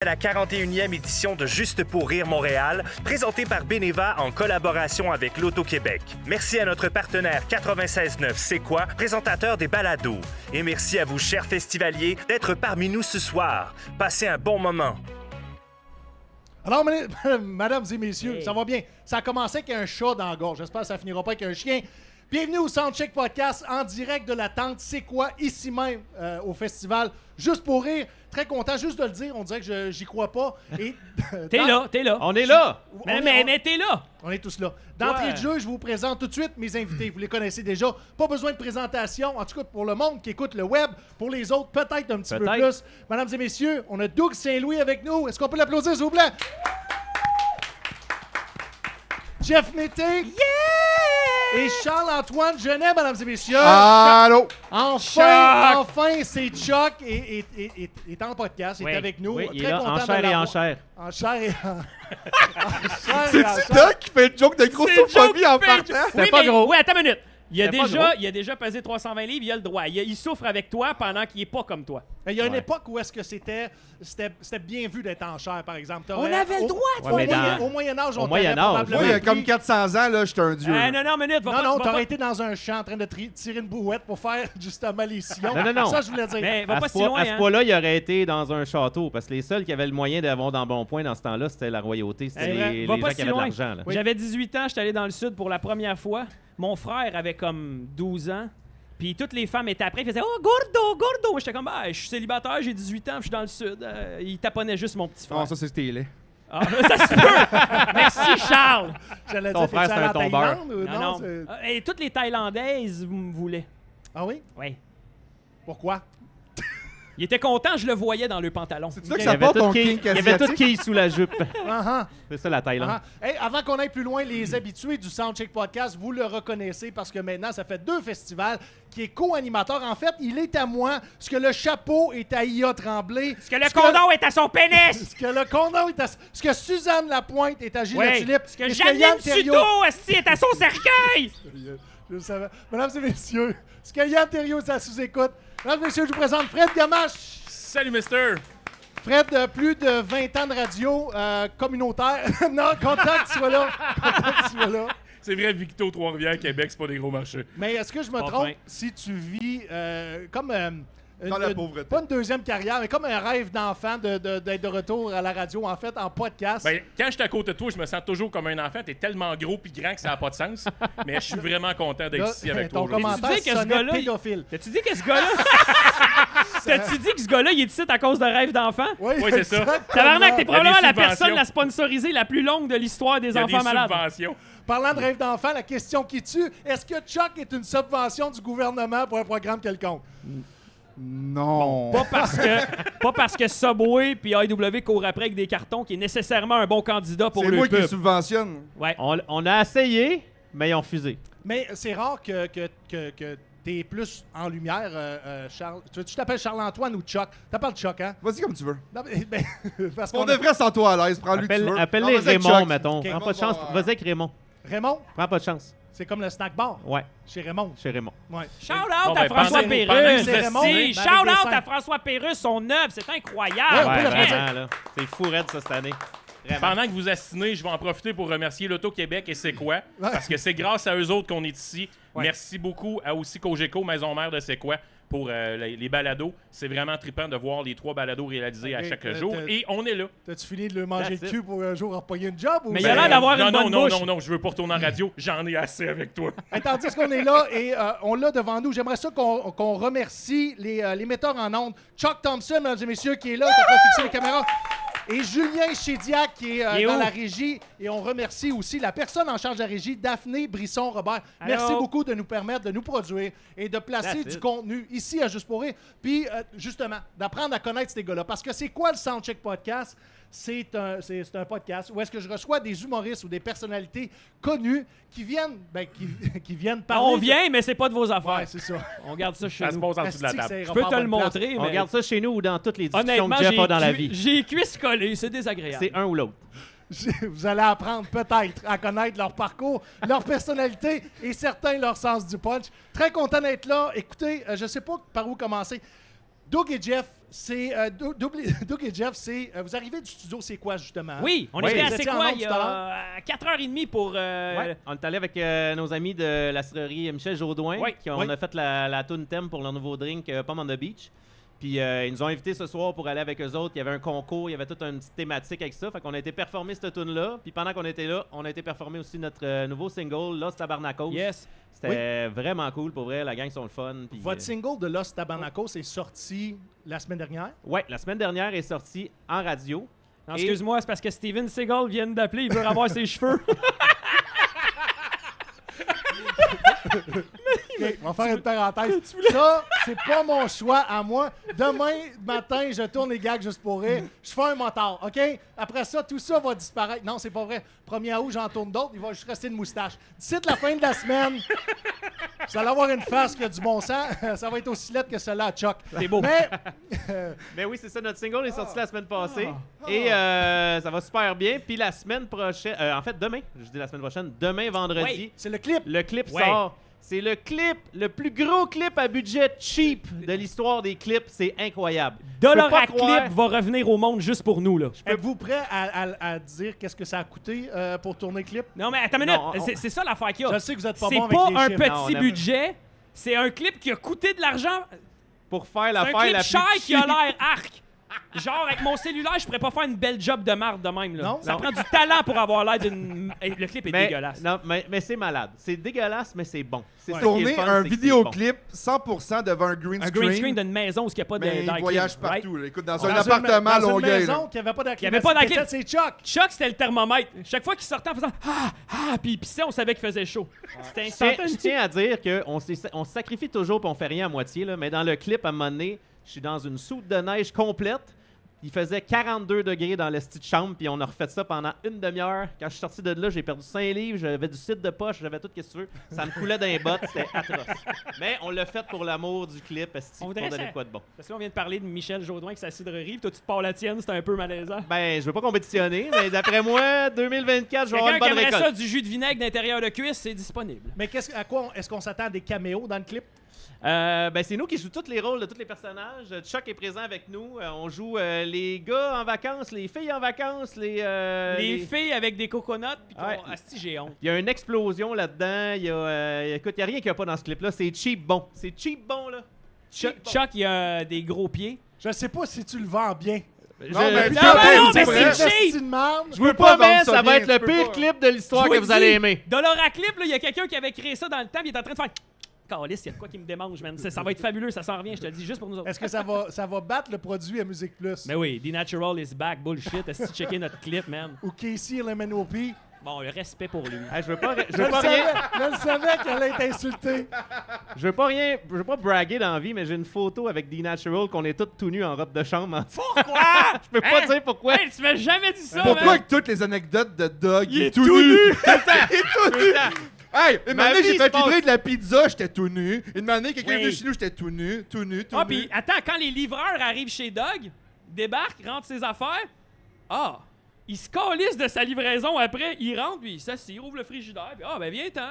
la 41e édition de Juste pour rire Montréal, présentée par Beneva en collaboration avec l'Auto-Québec. Merci à notre partenaire 96.9 C'est quoi, présentateur des balados. Et merci à vous, chers festivaliers, d'être parmi nous ce soir. Passez un bon moment. Alors, mesdames et messieurs, ça va bien. Ça a commencé avec un chat dans la gorge. J'espère que ça finira pas avec un chien. Bienvenue au Soundcheck Podcast en direct de la tente C'est quoi, ici même au festival Juste pour rire. Très content juste de le dire. On dirait que j'y crois pas. Et, t'es là. On est là. Mais t'es là. On est tous là. D'entrée de jeu, je vous présente tout de suite mes invités. Vous les connaissez déjà. Pas besoin de présentation. En tout cas, pour le monde qui écoute le web. Pour les autres, peut-être un petit peu plus. Mesdames et messieurs, on a Doug Saint-Louis avec nous. Est-ce qu'on peut l'applaudir, s'il vous plaît? Jeff Mété. Et Charles-Antoine Genet, mesdames et messieurs. Allô? Enfin, c'est Chuck et est en podcast, il est avec nous. Oui, il Très est là, content en chair de et en l'avoir. chair. En chair et en... C'est-tu Doc qui fait une joke de grossophobie en partant? Oui, pas gros. Oui, attends une minute. Il a C'était déjà pesé 320 livres, il a le droit. Il souffre avec toi pendant qu'il est pas comme toi. Il y a une époque où est-ce que c'était bien vu d'être en chair, par exemple. On avait le droit, Au Moyen-Âge, on Au Moyen-Âge, probablement Moi, il y a pris- comme 400 ans, là, j'étais un dieu. Non, minute. Non, t'aurais été dans un champ en train de tirer une brouette pour faire justement les sillons. Non. Ça, je voulais dire. Mais va À pas ce si point- loin, à ce hein. point-là, il aurait été dans un château, parce que les seuls qui avaient le moyen d'avoir dans bon point dans ce temps-là, c'était la royauté, c'était les Va gens pas qui si avaient de loin. l'argent. là. Oui. J'avais 18 ans, j'étais allé dans le sud pour la première fois. Mon frère avait comme 12 ans. Puis toutes les femmes étaient après, ils faisaient « Oh, gordo! » Moi, j'étais comme « je suis célibataire, j'ai 18 ans, puis je suis dans le sud. Il taponnait juste mon petit frère. Non, ça, c'est stylé. Ah, ça se peut! Merci, Charles! J'allais Ton dire, frère, t'es-tu c'est allé un en tombeur. Thaïlande ou Non. c'est- Et toutes les Thaïlandaises me voulaient. Ah oui? Oui. Pourquoi? Il était content, je le voyais dans le pantalon. C'est-tu là que Il y ça avait porte tout ton qui- kink il y avait tout asiatique? qui est sous la jupe. Ah, C'est ça la Thaïlande. Hey, avant qu'on aille plus loin, les habitués du Soundcheck Podcast, vous le reconnaissez parce que maintenant, ça fait 2 festivals qui est co-animateur. En fait, il est à moi, ce que le chapeau est à Ia Tremblay. Parce que le condom est à son pénis! Ce que le condom est à... Ce que Suzanne Lapointe est à Gilles Oui. Tulipe. Parce que et Janine Yann Thériault- Suto, esti, est à son cercueil! Je le savais. Mesdames et messieurs, ce que Yann Thériault est à sous-écoute. Mesdames et messieurs, je vous présente Fred Gamache. Salut, mister! Fred, plus de 20 ans de radio communautaire. Non, content que tu sois là. Content que tu sois là. C'est vrai, Victo, Trois-Rivières, Québec, c'est pas des gros marchés. Mais est-ce que je me Pas trompe fin. si tu vis comme Dans la pauvreté. pas une deuxième carrière, mais comme un rêve d'enfant d'être de retour à la radio, en fait, en podcast? Ben, quand je suis à côté de toi, je me sens toujours comme un enfant. T'es tellement gros pis grand que ça n'a pas de sens. Mais je suis vraiment content d'être Là, ici avec toi ton aujourd'hui. commentaire Tu dis que ce sonnait gars-là, pédophile. T'as-tu dit que ce gars-là... T'as-tu dit que ce gars-là, il est ici à cause de rêve d'enfant? Oui, c'est ça. Tabarnak, t'es Il y a probablement des la subventions. personne la sponsorisée la plus longue de l'histoire des Il y a enfants des malades. subventions. Parlant de rêve d'enfant, la question qui tue, est-ce que Chuck est une subvention du gouvernement pour un programme quelconque? Non. Pas parce que Subway puis AEW courent après avec des cartons qui est nécessairement un bon candidat pour C'est le moi qui pub. subventionne. Ouais. On a essayé, mais ils ont refusé. Mais c'est rare que t'es plus en lumière, Charles. Tu t'appelles Charles-Antoine ou Chuck? T'appelles Chuck, hein? Vas-y comme tu veux. Non, parce On qu'on a- devrait sans toi à l'aise. Prends-lui que tu veux. Appelle-les Non, vas-y avec Raymond, Chuck. mettons. Ok. Prends pas de chance. Vas-y avec Raymond. Raymond, Prends pas de chance. c'est comme le snack bar Ouais, chez Raymond. chez Raymond. Ouais. Shout out Bon, à ben, François pendant- Pérusse. pendant que vous êtes Si, ici, shout avec des out scènes. à François Pérusse, son œuvre, c'est Ouais, incroyable. on peut Ouais, l'applaudir. vraiment, là. C'est fou raide, ça, cette année. Vraiment. Pendant que vous assinez, je vais en profiter pour remercier l'Auto-Québec et C'est quoi? Parce que c'est grâce à eux autres qu'on est ici. Ouais. Merci beaucoup à aussi Cogeco, maison mère de C'est quoi? Pour les balados. C'est vraiment trippant de voir les 3 balados réalisés à Ok, chaque jour. Et on est là. T'as-tu fini de le manger That's le it. cul pour un jour repogner une job? Ou Mais il a l'air d'avoir non, une non, bonne non, bouche. non, je veux pas retourner en radio. J'en ai assez avec toi. Et tandis qu'on est là et on l'a devant nous, j'aimerais ça qu'on remercie les metteurs en ondes. Chuck Thompson, mesdames et messieurs, qui est là, qui a fait fixer les caméras. Et Julien Chédiac, qui est Il est dans où? la régie. Et on remercie aussi la personne en charge de la régie, Daphné Brisson-Robert. Allô? Merci beaucoup de nous permettre de nous produire et de placer That's du it. contenu ici à Juste pour rire. Puis, justement, d'apprendre à connaître ces gars-là. Parce que c'est quoi le Soundcheck Podcast? C'est un podcast où est-ce que je reçois des humoristes ou des personnalités connues qui viennent, qui viennent parler. On vient, mais c'est pas de vos affaires. Ouais, c'est ça. On garde ça chez Ça se nous. pose en dessous de la Asti que table. ça ira Je peux pas te en le bonne place. montrer, On mais regarde ça chez nous ou dans toutes les discussions honnêtement, que Jeff a dans la vie. j'ai les cuisses collées, c'est désagréable. C'est un ou l'autre. Vous allez apprendre peut-être à connaître leur parcours, leur personnalité et certains leur sens du punch. Très content d'être là. Écoutez, je sais pas par où commencer. Doug et Jeff, Doug et Jeff, vous arrivez du studio, c'est quoi, justement? Oui, on était à C'est quoi il y a 4h30 pour... On est allé avec nos amis de la cirerie Michel Jaudoin, on a fait la toune thème pour leur nouveau drink Palm on the Beach. Puis ils nous ont invités ce soir pour aller avec eux autres. Il y avait un concours, il y avait toute une petite thématique avec ça. Fait qu'on a été performer cette tune-là. Puis pendant qu'on était là, on a été performer aussi notre nouveau single, Los Tabarnakos. Yes. C'était vraiment cool, pour vrai. La gang sont le fun. Puis, votre single de Los Tabarnakos est sorti la semaine dernière? Oui, la semaine dernière est sorti en radio. Non, excuse-moi, c'est parce que Steven Seagal vient d'appeler, il veut avoir ses cheveux. Okay, on va faire une parenthèse. Ça, c'est pas mon choix à moi. Demain matin, je tourne les gags juste pour rire. Je fais un motard, OK? Après ça, tout ça va disparaître. Non, c'est pas vrai. 1er août, j'en tourne d'autres. Il va juste rester une moustache. D'ici la fin de la semaine, vous allez avoir une face qui a du bon sens. Ça va être aussi laide que celle-là à Chuck. C'est beau. Mais oui, c'est ça. Notre single est sorti la semaine passée. Et ça va super bien. Puis la semaine prochaine... en fait, demain. Je dis la semaine prochaine. Demain, vendredi. Oui, c'est le clip. Le clip sort. C'est le plus gros clip à budget cheap de l'histoire des clips. C'est incroyable. Dollar à clip va revenir au monde juste pour nous, là. Êtes-vous prêt à dire qu'est-ce que ça a coûté pour tourner le clip? Non, mais attends une minute. C'est ça l'affaire qu'il y a. Je sais que vous êtes pas bon avec les chiffres. C'est pas un petit budget. C'est un clip qui a coûté de l'argent. Pour faire l'affaire la plus cheap. C'est un clip cher qui a l'air arc. Genre, avec mon cellulaire, je pourrais pas faire une belle job de marde de même. Là. Non, ça prend du talent pour avoir l'air d'une... Le clip est dégueulasse. Non, mais c'est malade. C'est dégueulasse, mais c'est bon. C'est tourner un vidéoclip 100% devant un green screen. Un green screen d'une maison où il n'y a pas mais de il voyage partout. Right? Écoute, dans un appartement à Longueuil. Dans une maison qui n'avait pas d'accueil. Il n'y avait pas d'accueil. C'est Chuck. Chuck, c'était le thermomètre. Chaque fois qu'il sortait en faisant puis il pissait, on savait qu'il faisait chaud. C'était instantané. Je tiens à dire qu'on se sacrifie toujours et on fait rien à moitié. Là, mais dans le clip, à un moment donné, je suis dans une soute de neige complète. Il faisait 42 degrés dans le petite chambre, puis on a refait ça pendant une demi-heure. Quand je suis sorti de là, j'ai perdu 5 livres, j'avais du cidre de poche, j'avais tout ce que tu veux. Ça me coulait dans les bottes, c'était atroce. Mais on l'a fait pour l'amour du clip, pour donner quoi de bon. Parce que là, on vient de parler de Michel Jaudoin avec sa cidrerie, puis toi, tu te pars la tienne, c'était un peu malaisant. Ben, je veux pas compétitionner, mais d'après moi, 2024, je vais avoir une bonne récolte. Ça, du jus de vinaigre d'intérieur de cuisse, c'est disponible. Mais à quoi est-ce qu'on s'attend à des caméos dans le clip? Ben c'est nous qui jouons tous les rôles de tous les personnages. Chuck est présent avec nous. On joue les gars en vacances, les filles en vacances, les filles avec des coconuts. Puis asti, j'ai honte. Il y a une explosion là-dedans. Écoute, il n'y a rien qu'il n'y a pas dans ce clip-là. C'est cheap bon. C'est cheap bon, là. Chuck, il a des gros pieds. Je sais pas si tu le vends bien. Non, mais c'est cheap! Je veux pas mais ça va être le pire clip de l'histoire que vous allez aimer. Dollar à clip, il y a quelqu'un qui avait créé ça dans le temps, il est en train de faire... Calice, il y a de quoi qui me démange, man. Ça va être fabuleux, ça s'en revient, je te le dis, juste pour nous autres. Est-ce que ça va battre le produit à Musique Plus? Mais oui, The Natural is back, bullshit. Est-ce que tu checké notre clip, man? Ou Casey LMNOP? Bon, le respect pour lui. Hey, je veux pas rien. Je le savais qu'elle allait être insultée. Je veux pas braguer dans la vie, mais j'ai une photo avec The Natural qu'on est tous tout nus en robe de chambre. Pourquoi? Je peux pas dire pourquoi. Hey, tu m'as jamais dit ça, pourquoi man? avec toutes les anecdotes de Doug, il est tout nu? Il est tout nu! Hey, une année, j'ai fait livrer de la pizza, j'étais tout nu. Une année, quelqu'un est venu chez nous, j'étais tout nu. Ah, puis attends, quand les livreurs arrivent chez Doug, débarquent, rentrent ses affaires, il se calisse de sa livraison après, il rentre, puis il s'assied, il ouvre le frigidaire, puis ben viens-t'en.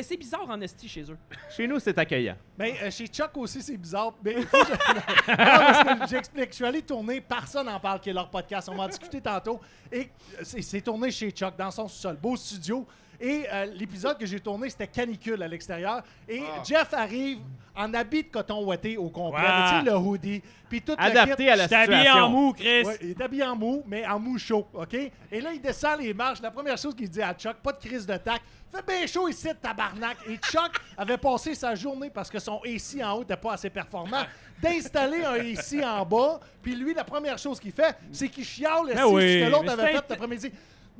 C'est bizarre en esti chez eux. Chez nous, c'est accueillant. Ben, chez Chuck aussi, c'est bizarre. Mais il faut que non, j'explique. Je suis allé tourner Personne n'en parle, qui est leur podcast. On va en discuter tantôt. Et c'est tourné chez Chuck, dans son sous-sol. Beau studio. Et l'épisode que j'ai tourné, c'était canicule à l'extérieur. Et Jeff arrive en habit de coton ouaté au complet. Tu sais, le hoodie. Puis tout adapté à la situation. Il est habillé en mou, Chris. Ouais, il est habillé en mou, mais en mou chaud, OK? Et là, il descend les marches. La première chose qu'il dit à Chuck, pas de crise de tac. Fait bien chaud ici, tabarnak. Et Chuck avait passé sa journée, parce que son AC en haut n'était pas assez performant, d'installer un AC en bas. Puis lui, la première chose qu'il fait, c'est qu'il chiale ce que l'autre avait fait l'après-midi.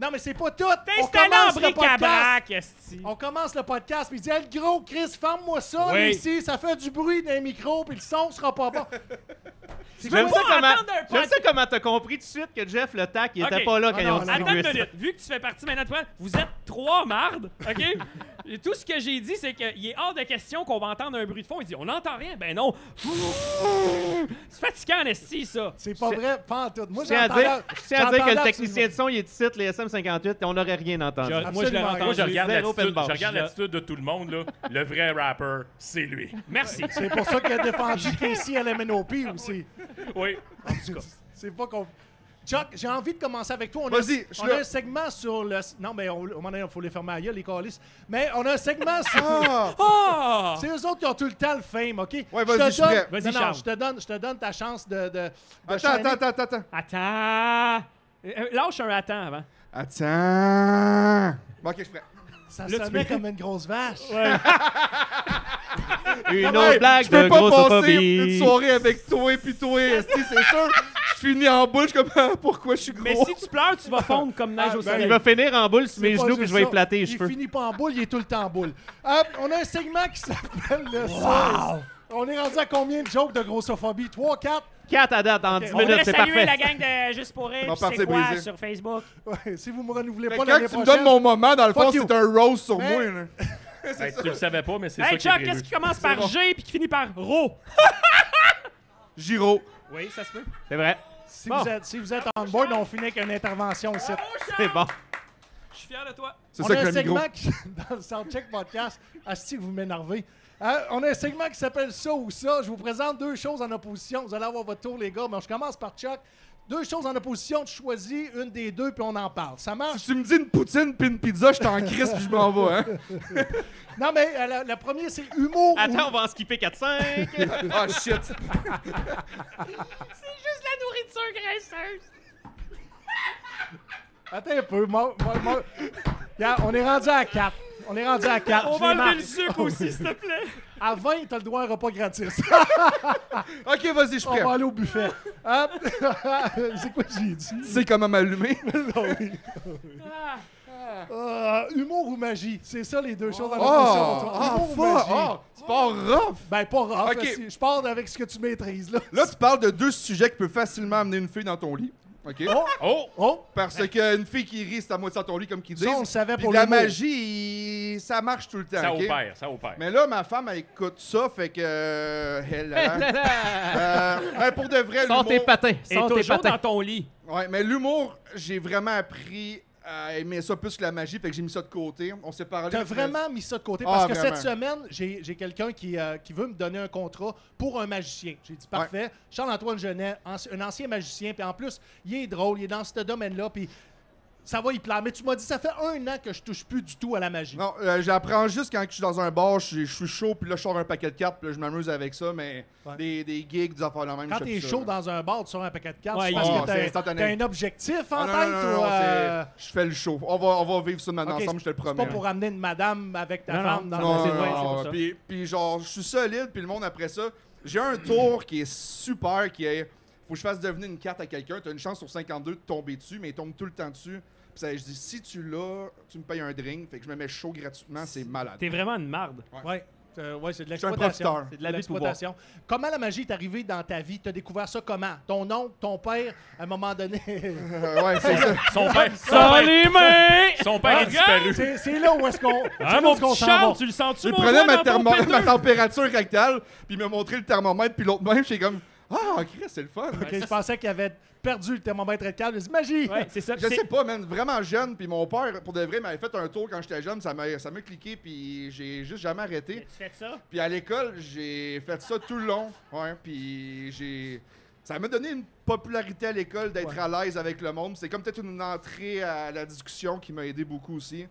Non, mais c'est pas tout. T'es installé en bric-à-brac, esti. On commence le podcast, puis il dit hey, « gros, Chris, ferme-moi ça, ici, ça fait du bruit dans les micros, puis le son sera pas bon. » J'aime ça comment t'as compris tout de suite que Jeff, le tac, il était pas là quand ils ont distribué ça. Attends une minute. Vu que tu fais partie maintenant de toi, vous êtes 3 mardes, OK? Et tout ce que j'ai dit, c'est qu'il est hors de question qu'on va entendre un bruit de fond. Il dit, on n'entend rien. Ben non. C'est fatigant, en esti, ça. C'est pas vrai, pas en tout. Moi, Je tiens à dire que le j'entendais technicien de son, il est ici, les SM58, et on n'aurait rien entendu. Moi, je l'ai Absolument. entendu. Moi, je regarde Zéro open l'attitude, bar. je regarde l'attitude de tout le monde. Là. Le vrai rapper, c'est lui. Merci. C'est pour ça qu'il a défendu Casey à la MNOP aussi. Oui. C'est pas qu'on... Chuck, j'ai envie de commencer avec toi. Vas-y, je suis on là. a un segment sur le... Non, mais il faut les fermer à gueule, les calices. Mais on a un segment sur... Ah! Oh! C'est eux autres qui ont tout le temps le fame, OK? Ouais, vas-y, je suis prêt. Vas-y, Non, Charles. je te donne ta chance de Attends. Attends. Lâche un attends avant. Attends. Bon, OK, je suis prêt. Ça Là, tu sonnait peux- comme une grosse vache. Une Hey, autre blague je peux de pas passer grossophobie. une soirée avec toi et puis toi, esti, c'est sûr. Je finis en boule, je suis comme pourquoi je suis gros. Mais si tu pleures, tu vas fondre comme neige au ben, soleil. Il va finir en boule sur C'est mes pas genoux puis juste je vais ça. y flatter les Il cheveux. finit pas en boule, il est tout le temps en boule. On a un segment qui s'appelle le 16. On est rendu à combien de jokes de grossophobie? 3, 4? 4 à date en 10 On minutes, voudrait c'est saluer parfait. la gang de Juste pour rire, Mon puis c'est parti quoi brisé. sur Facebook. Ouais, si vous me renouvelez Fait pas que l'année quand tu me prochaine... donnes mon moment, dans le fond, Fuck you. c'est un rose sur Mais- moi. Là. Hey, tu le savais pas, mais c'est ça Hey qui est Chuck, prévu. qu'est-ce qui commence par bon. G puis qui finit par Ro? Giro. Oui, ça se peut. C'est vrai. Si, Bon. si vous êtes on board, on finit avec une intervention ici. C'est bon. Je suis fier de toi. C'est On ça a que un le micro. segment qui, dans le Soundcheck Podcast, asti que vous m'énervez. On a un segment qui s'appelle Ça ou Ça. Je vous présente deux choses en opposition. Vous allez avoir votre tour, les gars. Mais je commence par Chuck. Deux choses en opposition. Tu choisis une des deux, puis on en parle. Ça marche? Si tu me dis une poutine puis une pizza, je t'en crisse puis je m'en vais. Hein? Non, mais le premier, c'est humour. Attends, on va en skipper 4-5. Ah, shit. C'est juste la nourriture graisseuse. Attends un peu. Regarde, on est rendu à 4. On est rendu à 4. On Je va les enlever marque. le sucre aussi, s'il te plaît. À 20, t'as le droit à un repas gratis. OK, vas-y, je suis On prêt. va aller au buffet. C'est quoi que j'ai dit? Tu sais comment m'allumer? Humour ou magie? C'est ça les deux choses en Oh, opposition. ah, Humour ou fuck. magie? Ah, tu pars rough. Ben, pas rough. Ok. Je parle avec ce que tu maîtrises, là. Là, tu parles de deux sujets qui peuvent facilement amener une fille dans ton lit. OK? Oh! Oh! Oh! Parce qu'une fille qui rit, c'est à moitié dans ton lit, comme qu'ils disent. Ça, on le savait Puis pour de la l'humour. magie, ça marche tout le temps. Ça OK? opère, ça opère. Mais là, ma femme, elle écoute ça, fait que. Pour de vrai, Sors tes l'humour. patins. Et Sors tes toujours patins. dans ton lit. Ouais, mais l'humour, j'ai vraiment appris à aimer ça plus que la magie, fait que j'ai mis ça de côté. On s'est parlé. T'as puis vraiment mis ça de côté Ah, parce que vraiment. cette semaine, j'ai quelqu'un qui veut me donner un contrat pour un magicien. J'ai dit parfait. Charles-Antoine Genet, un ancien magicien, puis en plus, il est drôle, il est dans ce domaine-là, puis ça va y plaire. Mais tu m'as dit, ça fait 1 an que je touche plus du tout à la magie. Non, j'apprends juste quand je suis dans un bar, je suis chaud, puis là, je sors un paquet de cartes, puis là, je m'amuse avec ça, mais Ouais. des gigs, des affaires là même. Quand je fais t'es plus ça, chaud là. dans un bar, tu sors un paquet de cartes, Ouais, c'est parce oh, que c'est instantané. t'as un objectif en Ah, non, tête non, non, ou... je fais le show. On va vivre ça maintenant Ok, ensemble, je te le c'est promets. pas pour amener une madame avec ta Non, femme non. dans Non, le... c'est vrai, c'est non, pour ça. puis genre, je suis solide, puis le monde après ça, j'ai un tour qui est super, qui est, faut que je fasse devenir une carte à quelqu'un, t'as une chance sur 52 de tomber dessus, mais il tombe tout le temps dessus. Puis ça, je dis, si tu l'as, tu me payes un drink, fait que je me mets chaud gratuitement, c'est malade. T'es vraiment une marde. Ouais, c'est de Je suis un l'exploitation. profiteur. C'est de l'abus de l'exploitation. Comment la magie est arrivée dans ta vie? T'as découvert ça comment? Ton oncle, ton père, à un moment donné... Ouais, c'est ça. Sans les mains! Son père est disparu. c'est là où est-ce qu'on... Ah, c'est là mon où est-ce qu'on petit s'en Charles, va. tu le sens-tu, Il mon prenait doigt dans ton ma péteux? température rectale, puis il m'a montré le thermomètre, puis l'autre même, j'étais comme, ah, Chris, c'est le fun. Ok, je pensais qu'il avait perdu le thermomètre de câble. J'ai dit, magie! Ouais, c'est ça. Je sais pas, man, vraiment jeune, puis mon père, pour de vrai, m'avait fait un tour quand j'étais jeune, ça m'a cliqué, puis j'ai juste jamais arrêté. Tu fais ça? Puis à l'école, j'ai fait ça tout le long, ouais, puis ça m'a donné une popularité à l'école d'être à l'aise avec le monde. C'est comme peut-être une entrée à la discussion qui m'a aidé beaucoup aussi.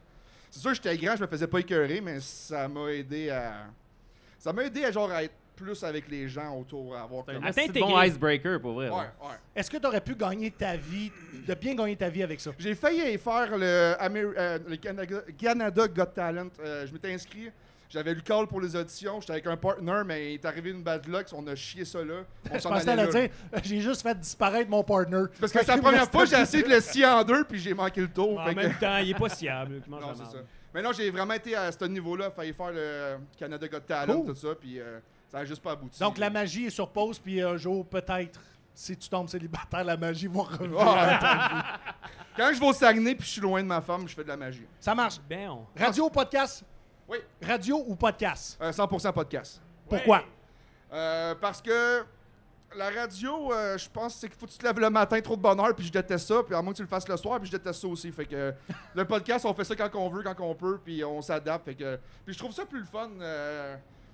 C'est sûr, j'étais grand, je me faisais pas écœurer, mais ça m'a aidé à genre à être plus avec les gens autour, à avoir comme... un C'est Atteins bon tes icebreaker, pour vrai. Ouais, là. ouais. Est-ce que tu aurais pu gagner ta vie, de bien gagner ta vie avec ça? J'ai failli faire le Canada Got Talent. Je m'étais inscrit. J'avais le call pour les auditions. J'étais avec un partner, mais il est arrivé une bad luck. On a chié ça là. On Je s'en pensais à allait le là. dire, j'ai juste fait disparaître mon partner. Parce que c'est la première fois que j'ai essayé de le scier en deux, puis j'ai manqué le tour. En fait que- même temps, il est pas siable. Qui mange Non, la c'est marde. ça. Mais non, j'ai vraiment été à ce niveau-là. Failli faire le Canada Got Talent, Cool. tout ça, puis ça a juste pas abouti. Donc la magie est sur pause, puis un jour, peut-être, si tu tombes célibataire, la magie va revenir. Ouais. Quand je vais au Saguenay, puis je suis loin de ma femme, je fais de la magie. Ça marche. Ben, Radio, podcast, Oui. Radio ou podcast? 100% podcast. Pourquoi? Parce que la radio, je pense c'est qu'il faut que tu te lèves le matin trop de bonne heure, puis je déteste ça, puis à moins que tu le fasses le soir, puis je déteste ça aussi. Fait que le podcast, on fait ça quand on veut, quand on peut, puis on s'adapte. Fait que puis je trouve ça plus le fun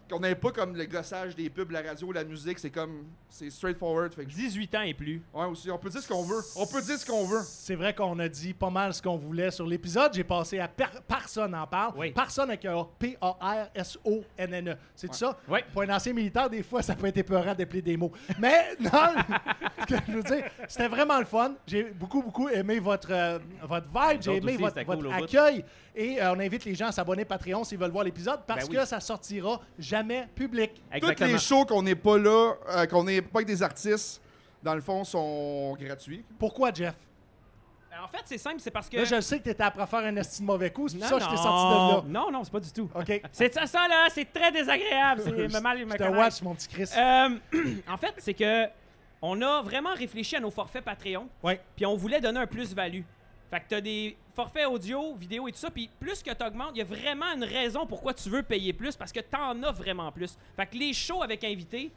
qu'on n'ait pas comme le gossage des pubs, la radio, la musique, c'est straightforward. Fait que 18 ans et plus. ouais, aussi, on peut dire ce qu'on veut. On peut dire ce qu'on veut. C'est vrai qu'on a dit pas mal ce qu'on voulait sur l'épisode. J'ai passé à Personne en parle. Oui. Personne avec un P-A-R-S-O-N-N-E. C'est tout ça? Oui. Pour un ancien militaire, des fois, ça peut être épeurant d'appeler des mots. Mais non, ce que je veux dire, c'était vraiment le fun. J'ai beaucoup aimé votre vibe. J'ai aimé aussi, votre c'était cool au bout. accueil. Et on invite les gens à s'abonner Patreon s'ils veulent voir l'épisode parce Ben oui. que ça sortira jamais public. Toutes les shows qu'on n'est pas là, qu'on n'est pas avec des artistes, dans le fond, sont gratuits. Pourquoi, Jeff? En fait, c'est simple, c'est parce que... Là, je sais que t'étais après faire un esti de mauvais coup. C'est pour Non, ça que je t'ai sorti de là. Non, c'est pas du tout. OK. C'est ça, là, c'est très désagréable. C'est me mal, Je me te connaître. watch, mon petit Chris. En fait, c'est que on a vraiment réfléchi à nos forfaits Patreon, Ouais. puis on voulait donner un plus-value. Fait que t'as des forfaits audio, vidéo et tout ça, puis plus que t'augmentes, il y a vraiment une raison pourquoi tu veux payer plus, parce que t'en as vraiment plus. Fait que les shows avec invités,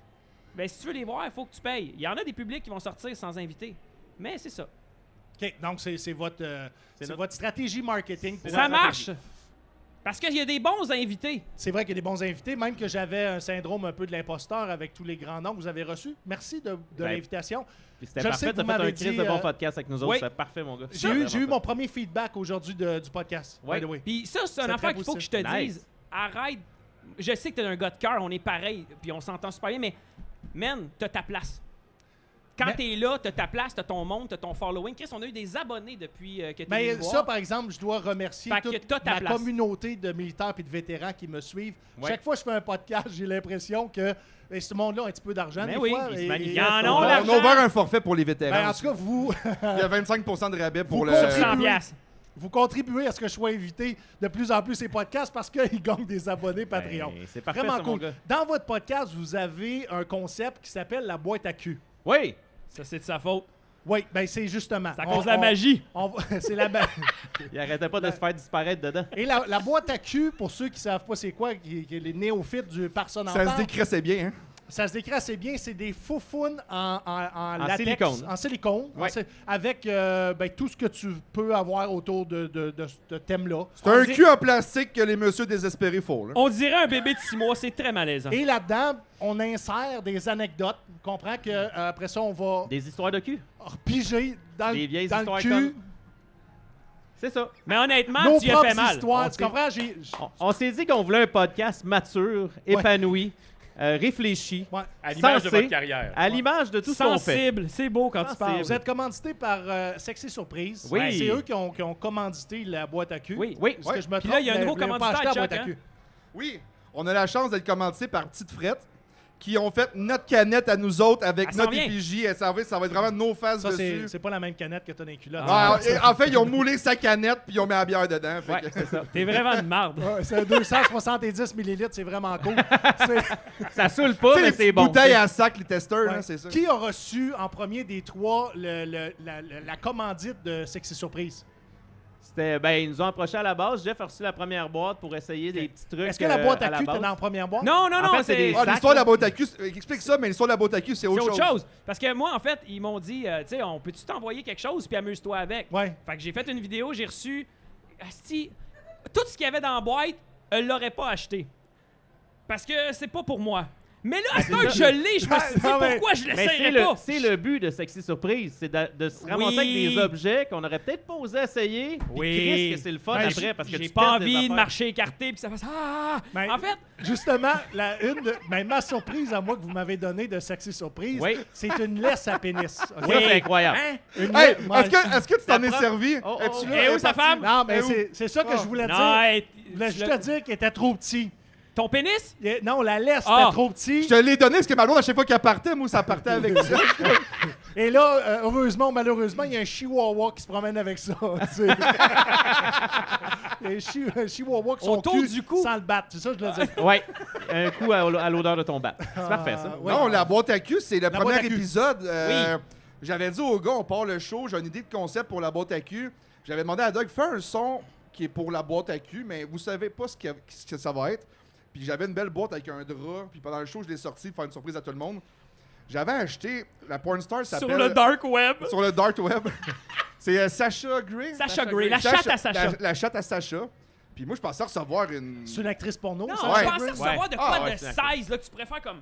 ben si tu veux les voir, il faut que tu payes. Il y en a des publics qui vont sortir sans invités, mais c'est ça. OK. Donc, c'est votre, notre- votre stratégie marketing. pour- Ça marche! Parce qu'il y a des bons invités. C'est vrai qu'il y a des bons invités, même que j'avais un syndrome un peu de l'imposteur avec tous les grands noms que vous avez reçus. Merci de Ben, l'invitation. Puis c'était Je parfait, sais que t'as vous fait un m'avez crise dit, de bon podcast avec nous autres, oui. c'est parfait, mon gars. J'ai eu mon premier feedback aujourd'hui du podcast. Ouais. by the way. Puis ça, c'est C'est une affaire très qu'il faut que je positif. te Nice. dise. Arrête. Je sais que t'es un gars de cœur, on est pareil, puis on s'entend super bien, mais man, t'as ta place. Quand Mais- t'es là, t'as ta place, t'as ton monde, t'as ton following. Chris, on a eu des abonnés depuis que t'es venu Mais nous ça, voir. par exemple, je dois remercier Fait que toute t'as ta ma place. communauté de militaires et de vétérans qui me suivent. Ouais. Chaque fois que je fais un podcast, j'ai l'impression que ce monde-là a un petit peu d'argent. Mais des oui, fois, ils se et- manifestent. et- En ont On l'argent. a ouvert un forfait pour les vétérans. Ben, en tout cas, vous, Il y a 25% de rabais pour Vous le. contribuez. 100 piastres. vous contribuez à ce que je sois invité de plus en plus ces podcasts parce qu'ils gagnent des abonnés Patreon. Ben, c'est parfait, Vraiment ça, mon cool. gars. Dans votre podcast, vous avez un concept qui s'appelle la boîte à cul. Oui! Ça, c'est de sa faute. Oui, ben c'est justement. C'est à cause de la magie. C'est la Il arrêtait pas de se faire disparaître dedans. Et la boîte à cul, pour ceux qui savent pas c'est quoi, qui est les néophytes du Personne en Ça se parle, décressait bien, hein? ça se décrit assez bien. C'est des foufounes en latex, silicone. en silicone, Ouais. avec ben, tout ce que tu peux avoir autour de ce thème-là. C'est un cul en plastique que les messieurs désespérés font, là. On dirait un bébé de 6 mois, c'est très malaisant. Et là-dedans, on insère des anecdotes. On comprend que après ça, on va Des histoires de cul. piger dans, Des vieilles dans le histoires cul comme- C'est ça. Mais honnêtement, nos tu y as fait propres mal. histoires. On Tu sait- comprends? On s'est dit qu'on voulait un podcast mature, épanoui, réfléchi, Ouais. À l'image de sensé, votre carrière. à l'image de tout ce qu'on fait. Sensible, c'est beau quand tu Sensible. parles. Vous êtes commandité par Sexy Surprise. Oui. C'est eux qui ont commandité la boîte à cul. Oui. Oui. Est-ce que je me Puis trompe? là, il y a un Vous nouveau l'avez pas commanditaire, acheté, la boîte Chuck, à cul. Oui, on a la chance d'être commandité par Petite Frette, qui ont fait notre canette à nous autres avec Elle s'en notre vient. effigie. Et ça va être vraiment nos faces Ça, dessus. c'est pas la même canette que t'as dans les culottes. Et en fait, ils ont moulé sa canette puis ils ont mis la bière dedans. Fait Ouais, que- c'est ça. T'es vraiment une marde. Ouais, c'est 270 millilitres, c'est vraiment cool. C'est- Ça saoule pas, Tu sais, mais les c'est petites bon. bouteilles à sac, les testeurs, ouais. là, c'est ça. Qui a reçu en premier des trois la commandite de Sexy Surprise? Ils nous ont approché à la base. Jeff a reçu la première boîte pour essayer des petits trucs. Est-ce que la boîte à la cul base. était dans la première boîte? Non, non, En non, fait, c'est des- Ah, sac, l'histoire de là. la boîte à cul, explique ça, mais l'histoire de la boîte à cul, c'est c'est autre chose. Parce que moi, en fait, ils m'ont dit, tu sais, on peut-tu t'envoyer quelque chose puis amuse-toi avec? Ouais. Fait que j'ai fait une vidéo, j'ai reçu. Asti, tout ce qu'il y avait dans la boîte, elle l'aurait pas acheté. Parce que c'est pas pour moi. Mais là, à ce temps que je l'ai, je me suis dit Non, mais- pourquoi je Mais l'essayerais pas? c'est le but de Sexy Surprise, c'est de se ramasser avec des objets qu'on aurait peut-être pas osé essayer. Puis Oui. Chris, que c'est le fun Ben, après parce que J'ai tu pas testes des envie de affaires. marcher écarté puis ça fasse ah. Ben, En fait, Justement, ma surprise à moi que vous m'avez donnée de Sexy Surprise, Oui. c'est une laisse à pénis. ok? Ça, c'est incroyable. hein? Une Hey, laisse- est-ce que tu t'en es prend- servi? Oh, oh, Es-tu oh. là? Et Elle où est sa partie? femme? Non, mais Eh, où? c'est ça que je voulais Non, dire. hey, Je voulais juste te dire qu'il était trop petit. ton pénis? Non, la laisse Ah. était trop petit. Je te l'ai donné parce que ma blonde, à chaque fois qu'elle partait, moi, ça partait avec ça. Et là, heureusement ou malheureusement, il y a un chihuahua qui se promène avec ça. tu sais. Il y a un chihuahua qui son Autour cul du cou. sans le battre. C'est ça que je voulais dire. Ouais, un coup à l'odeur de ton bat. C'est parfait, ça. ouais. Non, la boîte à cul, c'est le La premier boîte à cul. épisode. Oui. J'avais dit au gars, on part le show, j'ai une idée de concept pour la boîte à cul. J'avais demandé à Doug, fais un son qui est pour la boîte à cul, mais vous savez pas ce que ça va être. Puis j'avais une belle boîte avec un drap, puis pendant le show, je l'ai sorti pour faire une surprise à tout le monde. J'avais acheté, la pornstar s'appelle... Sur le dark web. Sur le dark web. C'est Sacha Grey. Sacha Grey, la chatte à Sacha. La chatte à Sacha. Puis moi, je pensais recevoir une... C'est une actrice porno, Non, ça? je pensais recevoir de quoi Ah, de ouais, 16, là, que tu préfères comme...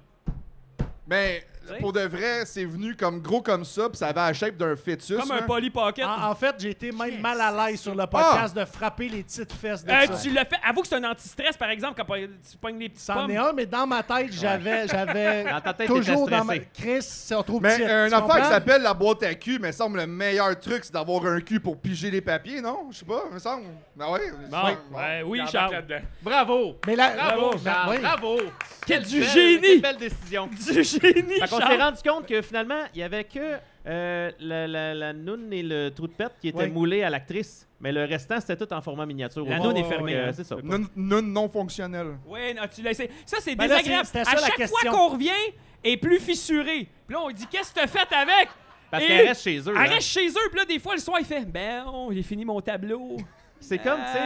Mais sais? pour de vrai, c'est venu comme gros comme ça, puis ça avait la shape d'un fœtus. Comme un là. Polly Pocket. En fait, j'ai été même mal à l'aise sur le podcast de frapper les petites fesses de ça. Tu l'as fait. Avoue que c'est un anti-stress, par exemple, quand tu pognes les petites C'en pommes. est un, mais dans ma tête, j'avais Dans ta tête, toujours t'étais dans ma... stressé. Chris, c'est trop Mais petit. une affaire qui s'appelle la boîte à cul, mais semble le meilleur truc, c'est d'avoir un cul pour piger les papiers, non? Je sais pas, me semble. Ben ouais. Bon, oui, J'embarque Charles. là-dedans. Bravo! Mais là, Bravo, ben, Charles! oui. Bravo! Du belle- génie! Quelle belle décision! Du génie, Fait qu'on s'est Charles. rendu compte que finalement, il y avait que la noune et le trou de pète qui étaient Ouais. moulés à l'actrice, mais le restant, c'était tout en format miniature. La au noune fond. est fermée, Donc, hein. c'est ça. Non fonctionnel. Oui, non, tu l'as essayé. Ça, c'est Ben là, désagréable. c'était À ça, la chaque fois question. qu'on revient, elle est plus fissurée. Puis là, on dit, qu'est-ce que t'as fait avec? Parce Et- qu'elle reste chez eux. Elle hein. reste chez eux, puis là, des fois, le soir, il fait, ben, j'ai fini mon tableau. C'est comme, tu sais,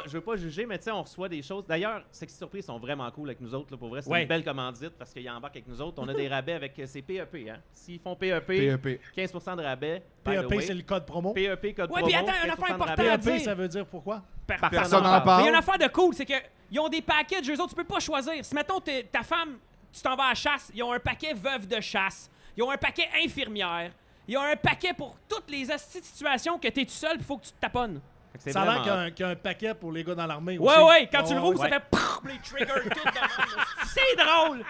je veux pas juger, mais tu sais, on reçoit des choses. D'ailleurs, Sexy Surprise sont vraiment cool avec nous autres. Là, pour vrai, c'est Ouais. une belle commandite parce qu'ils embarquent avec nous autres. On a des rabais avec ces PEP. Hein. S'ils font PEP, PEP. 15% de rabais. by the PEP, way. c'est le code promo. PEP, code Ouais, promo, puis attends, une 15% affaire de importante rabais. à PEP, dire. ça veut dire pourquoi? Personne n'en Mais il y a parle. une affaire de cool, c'est que ils ont des packages, eux autres, tu peux pas choisir. Si, mettons, ta femme, tu t'en vas à la chasse, ils ont un paquet veuve de chasse, ils ont un paquet infirmière, ils ont un paquet pour toutes les astis de situations que t'es tout seul, il faut que tu te taponnes. Fait que c'est Ça a l'air vraiment- qu'il y a un paquet pour les gars dans l'armée Ouais, aussi. ouais, quand tu le Ouais, roules, ouais. ça fait pouf, les triggers tout de même. C'est drôle!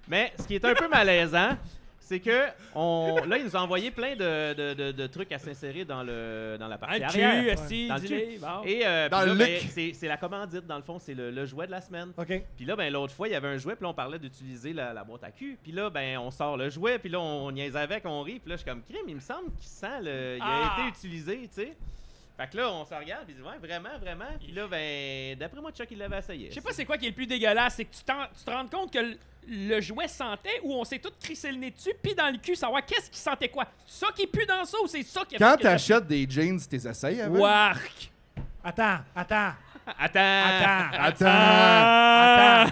Mais ce qui est un peu malaisant, c'est que là, ils nous ont envoyé plein de trucs à s'insérer dans la partie Un arrière. cul, esti, Dans le dis-les, bon. Et Dans puis le là, look. ben, c'est la commandite, dans le fond, c'est le jouet de la semaine. OK. Puis là, ben, l'autre fois, il y avait un jouet, puis là, on parlait d'utiliser la boîte à cul. Puis là, ben, on sort le jouet, puis là, on niaise avec, on rit. Puis là, je suis comme, crime, il me semble qu'il sent il a été utilisé, tu sais. Fait que là, on se regarde, puis il dit, ouais, vraiment, vraiment. Puis là, ben, d'après moi, Chuck, il l'avait essayé. Je sais pas c'est quoi qui est le plus dégueulasse, c'est que tu te rends compte que le jouet sentait ou on s'est tous crissé le nez dessus, puis dans le cul, savoir qu'est-ce qui sentait quoi. C'est ça qui pue dans ça ou c'est ça qui a Quand fait que ça- t'achètes des jeans, t'es essayes avec? Wark! Attends. Ah!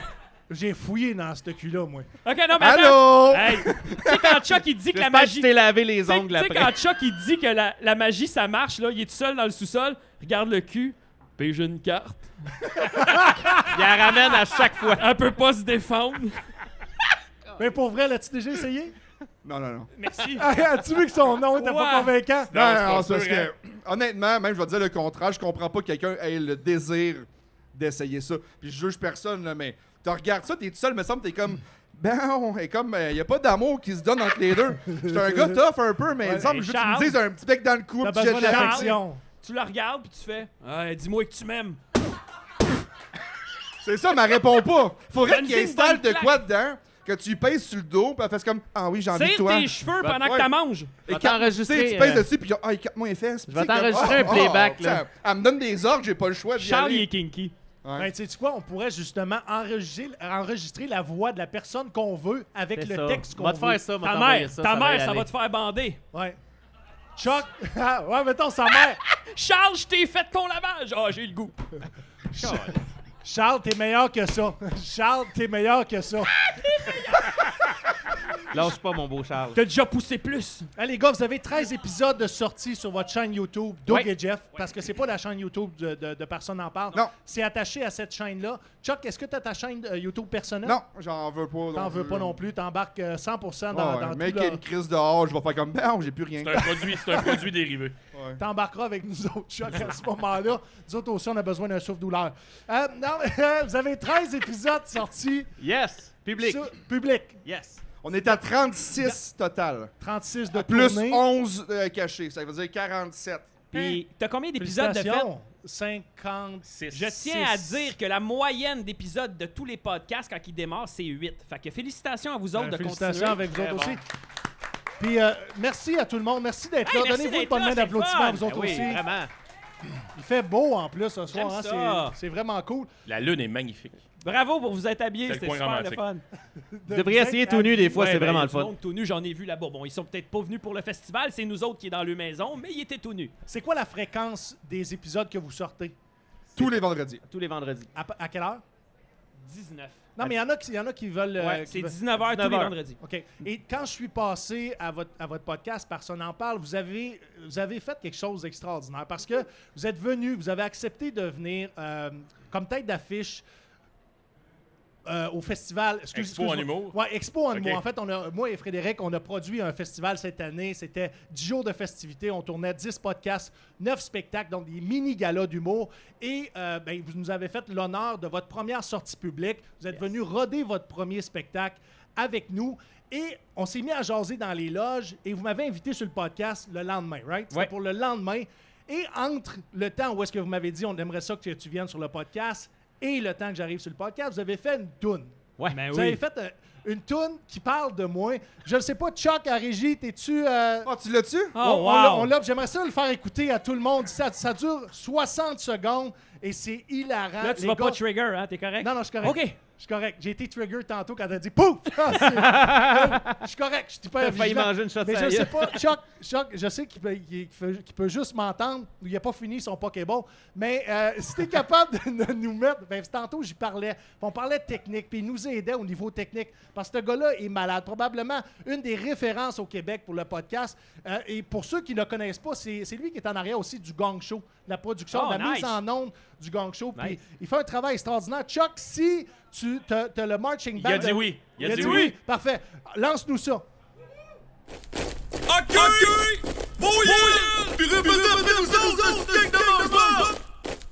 J'ai fouillé dans ce cul-là, moi. Ok, non, mais attends. Allô? Hey, tu sais, quand Chuck, il dit que la J'espère que magie... tu t'es lavé les Tu sais, ongles après. quand Chuck, il dit que la magie, ça marche, là, il est tout seul dans le sous-sol, regarde le cul, puis j'ai une carte. Il la ramène à chaque fois. Elle peut pas se défendre. Mais pour vrai, l'as-tu déjà essayé? Non. Merci. As-tu vu que son nom était Ouais. pas convaincant? Non, pas c'est parce sûr, hein. que, honnêtement, même je vais te dire le contraire, je comprends pas que quelqu'un ait le désir d'essayer ça. Puis je juge personne, là, mais tu regardes ça, t'es tout seul, me semble, t'es comme, ben, et comme, y a pas d'amour qui se donne entre les deux. J'étais un gars tough un peu, mais il me semble que tu Charles, me dises un petit bec dans le cou, T'as un petit jet besoin de l'affection. d'affection. Tu la regardes, puis tu fais dis-moi que tu m'aimes. C'est ça, mais elle répond pas. Faudrait Donne-lui qu'il une installe bonne de quoi dedans, que tu pèses sur le dos, puis elle fasse comme, ah oui, j'ai envie de Tire toi. tes cheveux pendant que ouais. t'as manges. Je vais Tu sais, t'enregistrer. tu pèses dessus, puis ah, écarte-moi les fesses. Je vais Puis tu sais, comme, t'enregistrer un playback, là. Elle me donne des ordres, j'ai pas le choix d'y Charles, il aller. est kinky. Ouais. Ben, tu sais quoi, on pourrait justement enregistrer la voix de la personne qu'on veut avec C'est le ça. texte qu'on Va te veut. faire ça, va Ta t'envoyer mère, ça. ta va y mère, ça aller. va te faire bander. Ouais. Chuck, ouais, mettons sa mère. Charles, je t'ai fait ton lavage. Ah, j'ai le goût. Charles, t'es meilleur que ça. Charles, t'es meilleur que ça. Lâche pas, mon beau Charles. T'as déjà poussé plus. Hey, les gars, vous avez 13 épisodes de sortie sur votre chaîne YouTube, Doug Ouais. et Jeff, parce que c'est pas la chaîne YouTube de Personne n'en parle. Non. C'est attaché à cette chaîne-là. Chuck, est-ce que tu as ta chaîne YouTube personnelle? Non, j'en veux pas. T'en veux pas non plus. T'embarques 100% dans, dans mec, tout il y a le... une crise dehors, je vais faire comme, ben, j'ai plus rien. C'est un produit dérivé. T'embarqueras avec nous autres, Chuck, à ce moment-là. Nous autres aussi, on a besoin d'un souffle-douleur. Non, vous avez 13 épisodes sortis Yes! Public. sur public. Yes. On est à 36 total. 36 de Plus tournée. 11 cachés, ça veut dire 47. Puis, t'as combien d'épisodes de fait? Félicitations. 50. Je tiens à dire que la moyenne d'épisodes de tous les podcasts, quand ils démarrent, c'est 8. Fait que félicitations à vous autres de Félicitations continuer. avec vous autres Très aussi. Puis merci à tout le monde. Merci d'être Hey, là. merci Donnez-vous une d'être bonne là, main c'est d'applaudissements à le vous autres Ben oui, aussi. vraiment. Il fait beau en plus ce soir. J'aime Hein, ça. c'est vraiment cool. La lune est magnifique. Bravo pour vous être habillés, C'est le c'était point super romantique. le fun. Vous devriez essayer tout nu des fois, Ouais, c'est ben, vraiment il y a le du fun. monde tout nu, j'en ai vu là-bas. Bon, ils sont peut-être pas venus pour le festival, c'est nous autres qui est dans leur maison, mais ils étaient tout nus. C'est quoi la fréquence des épisodes que vous sortez? Tous les vendredis. Tous les vendredis. À quelle heure? 19. Non, mais il y en a qui veulent... Ouais, qui c'est veulent- 19h tous les 19h. vendredis. OK. Et quand je suis passé à votre podcast, Personne n'en parle, vous avez fait quelque chose d'extraordinaire parce que vous êtes venu, vous avez accepté de venir comme tête d'affiche au festival... Expo en humour. Oui, Expo en OK. humour. En fait, moi et Frédéric, on a produit un festival cette année. C'était 10 jours de festivités. On tournait 10 podcasts, 9 spectacles, donc des mini-galas d'humour. Et vous nous avez fait l'honneur de votre première sortie publique. Vous êtes venu roder votre premier spectacle avec nous. Et on s'est mis à jaser dans les loges. Et vous m'avez invité sur le podcast le lendemain, right? C'était Ouais. pour le lendemain. Et entre le temps où est-ce que vous m'avez dit on aimerait ça que tu viennes sur le podcast et le temps que j'arrive sur le podcast, vous avez fait une toune. Ouais. Ben Vous oui. avez fait une toune qui parle de moi. Je ne sais pas, Chuck, à Régie, t'es-tu... Oh, tu l'as-tu? Oh, on wow! l'a, j'aimerais ça le faire écouter à tout le monde. Ça dure 60 secondes et c'est hilarant. Là, tu Les vas gars- pas trigger, hein? T'es correct? Non, je suis correct. OK. Je suis correct. J'ai été trigger tantôt quand t'as dit pouf! Je suis correct. Je suis pas T'as failli vigilant. manger une shot Mais sur je la sais gueule. pas, Chuck, je sais qu'il peut juste m'entendre. Il n'a pas fini son Pokéball. Mais si t'es capable de nous mettre... tantôt, j'y parlais. On parlait de technique, puis il nous aidait au niveau technique. Parce que ce gars-là est malade. Probablement une des références au Québec pour le podcast. Et pour ceux qui ne le connaissent pas, c'est lui qui est en arrière aussi du Gang Show. La production, Oh, la nice. mise en onde du Gang Show. Puis Nice. il fait un travail extraordinaire. Chuck, si tu as le marching band... Il a dit oui. Il a dit oui. Parfait. Lance-nous ça. OK! Voyez! Puis répétez nous autres, stick de marche.